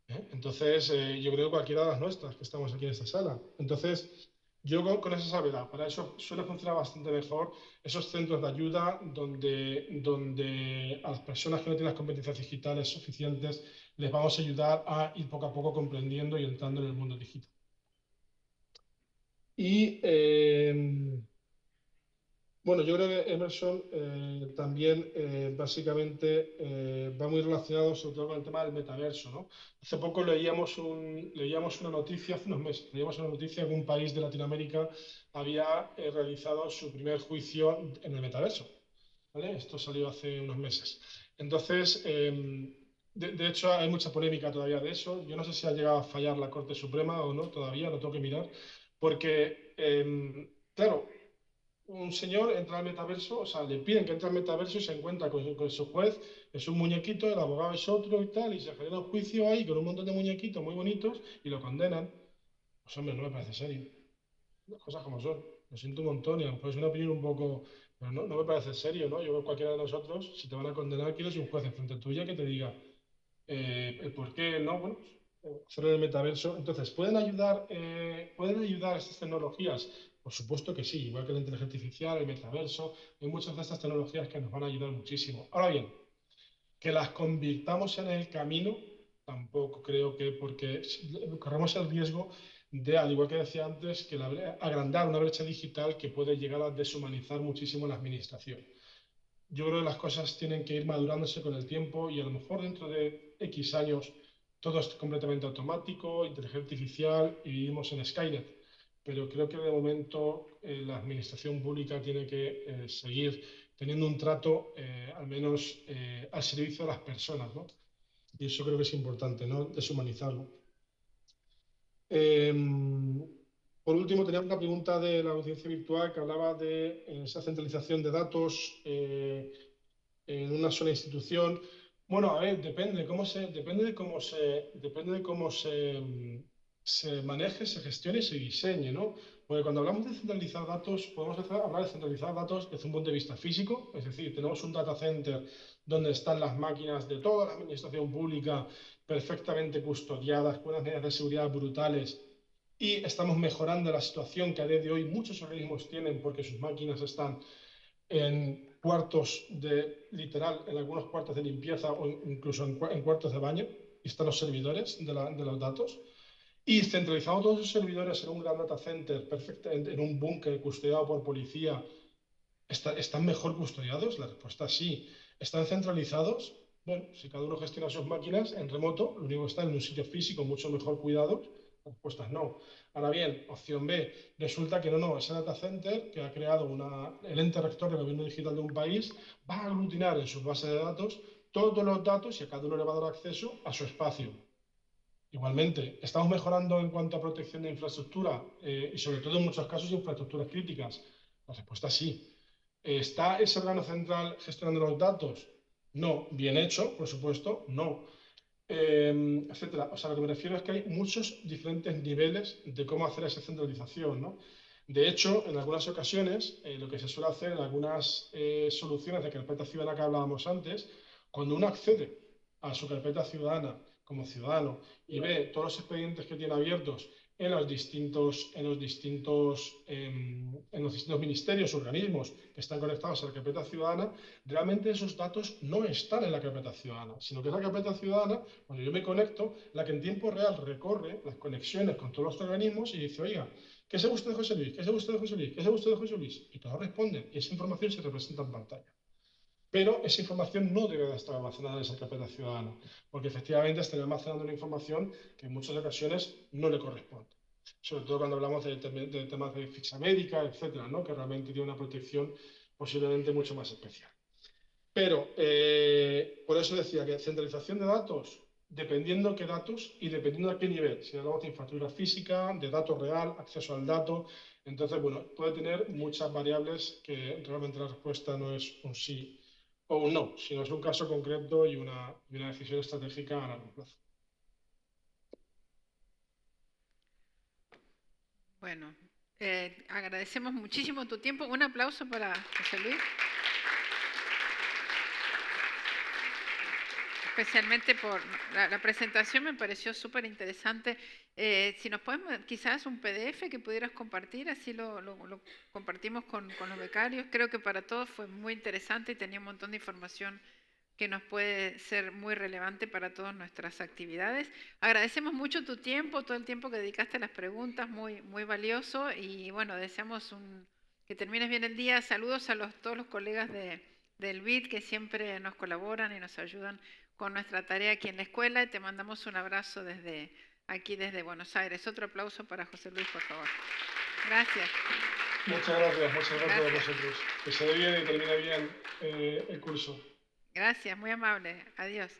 Entonces, yo creo que cualquiera de las nuestras que estamos aquí en esta sala. Entonces, yo con esa salvedad, para eso suele funcionar bastante mejor esos centros de ayuda donde a las personas que no tienen las competencias digitales suficientes les vamos a ayudar a ir poco a poco comprendiendo y entrando en el mundo digital. Y bueno, yo creo que Emerson también básicamente va muy relacionado sobre todo con el tema del metaverso, ¿no? Hace poco leíamos una noticia, hace unos meses, leíamos una noticia que un país de Latinoamérica había realizado su primer juicio en el metaverso, ¿vale? Esto salió hace unos meses. Entonces, de hecho, hay mucha polémica todavía de eso. Yo no sé si ha llegado a fallar la Corte Suprema o no, todavía lo tengo que mirar, porque, claro, un señor entra al metaverso, o sea, le piden que entre al metaverso y se encuentra con su juez, es un muñequito, el abogado es otro y tal, y se genera un juicio ahí con un montón de muñequitos muy bonitos y lo condenan. Pues hombre, no me parece serio. Las cosas como son. Lo siento un montón y a lo mejor es una opinión un poco... Pero no me parece serio, ¿no? Yo creo que cualquiera de nosotros, si te van a condenar, quieres un juez enfrente tuya que te diga el por qué, ¿no? Bueno, hacerlo en el metaverso. Entonces, ¿pueden ayudar estas tecnologías? Por supuesto que sí, igual que la inteligencia artificial, el metaverso, hay muchas de estas tecnologías que nos van a ayudar muchísimo. Ahora bien, que las convirtamos en el camino, tampoco creo que, porque corremos el riesgo de, al igual que decía antes, que agrandar una brecha digital que puede llegar a deshumanizar muchísimo la administración. Yo creo que las cosas tienen que ir madurándose con el tiempo y a lo mejor dentro de X años todo es completamente automático, inteligencia artificial y vivimos en Skynet. Pero creo que de momento la administración pública tiene que seguir teniendo un trato al menos al servicio de las personas, ¿no? Y eso creo que es importante, ¿no? Deshumanizarlo. Por último, teníamos una pregunta de la audiencia virtual que hablaba de esa centralización de datos en una sola institución. Bueno, a ver, depende de cómo se maneje, se gestione y se diseñe, ¿no? Porque cuando hablamos de centralizar datos, podemos hablar de centralizar datos desde un punto de vista físico, es decir, tenemos un data center donde están las máquinas de toda la administración pública perfectamente custodiadas, con unas medidas de seguridad brutales, y estamos mejorando la situación que a día de hoy muchos organismos tienen porque sus máquinas están en cuartos literal, en algunos cuartos de limpieza o incluso en cuartos de baño, y están los servidores de los datos. Y centralizamos todos esos servidores en un gran data center, perfectamente en un búnker custodiado por policía, ¿están mejor custodiados? La respuesta es sí. ¿Están centralizados? Bueno, si cada uno gestiona sus máquinas en remoto, lo único que está en un sitio físico mucho mejor cuidado, la respuesta es no. Ahora bien, opción B, resulta que no, ese data center que ha creado el ente rector del gobierno digital de un país va a aglutinar en sus bases de datos todos los datos y a cada uno le va a dar acceso a su espacio. Igualmente, ¿estamos mejorando en cuanto a protección de infraestructura y sobre todo en muchos casos infraestructuras críticas? La respuesta es sí. ¿Está ese órgano central gestionando los datos? No. ¿Bien hecho? Por supuesto, no. Etcétera. O sea, lo que me refiero es que hay muchos diferentes niveles de cómo hacer esa centralización, ¿no? De hecho, en algunas ocasiones, lo que se suele hacer en algunas soluciones de carpeta ciudadana que hablábamos antes, cuando uno accede a su carpeta ciudadana como ciudadano y ve todos los expedientes que tiene abiertos en los distintos ministerios, organismos que están conectados a la carpeta ciudadana, realmente esos datos no están en la carpeta ciudadana, sino que es la carpeta ciudadana, cuando yo me conecto, la que en tiempo real recorre las conexiones con todos los organismos y dice, oiga, ¿qué sabe usted de José Luis? ¿Qué sabe usted de José Luis? ¿Qué sabe usted de José Luis? Y todos responden, y esa información se representa en pantalla. Pero esa información no debe de estar almacenada en esa carpeta ciudadana, porque efectivamente está almacenando una información que en muchas ocasiones no le corresponde. Sobre todo cuando hablamos de temas de ficha médica, etcétera, ¿no? Que realmente tiene una protección posiblemente mucho más especial. Pero, por eso decía que centralización de datos, dependiendo qué datos y dependiendo a qué nivel. Si hablamos de infraestructura física, de dato real, acceso al dato, entonces, bueno, puede tener muchas variables que realmente la respuesta no es un sí o un no, sino es un caso concreto y una decisión estratégica a largo plazo. Bueno, agradecemos muchísimo tu tiempo. Un aplauso para José Luis. Especialmente por la presentación, me pareció súper interesante. Si nos podemos, quizás un PDF que pudieras compartir, así lo compartimos con los becarios. Creo que para todos fue muy interesante y tenía un montón de información que nos puede ser muy relevante para todas nuestras actividades. Agradecemos mucho tu tiempo, todo el tiempo que dedicaste a las preguntas, muy, muy valioso. Y bueno, deseamos que termines bien el día. Saludos a todos los colegas del BID que siempre nos colaboran y nos ayudan con nuestra tarea aquí en la escuela, y te mandamos un abrazo desde Buenos Aires. Otro aplauso para José Luis, por favor. Gracias. Muchas gracias a vosotros. Que se dé bien y termine bien el curso. Gracias, muy amable. Adiós.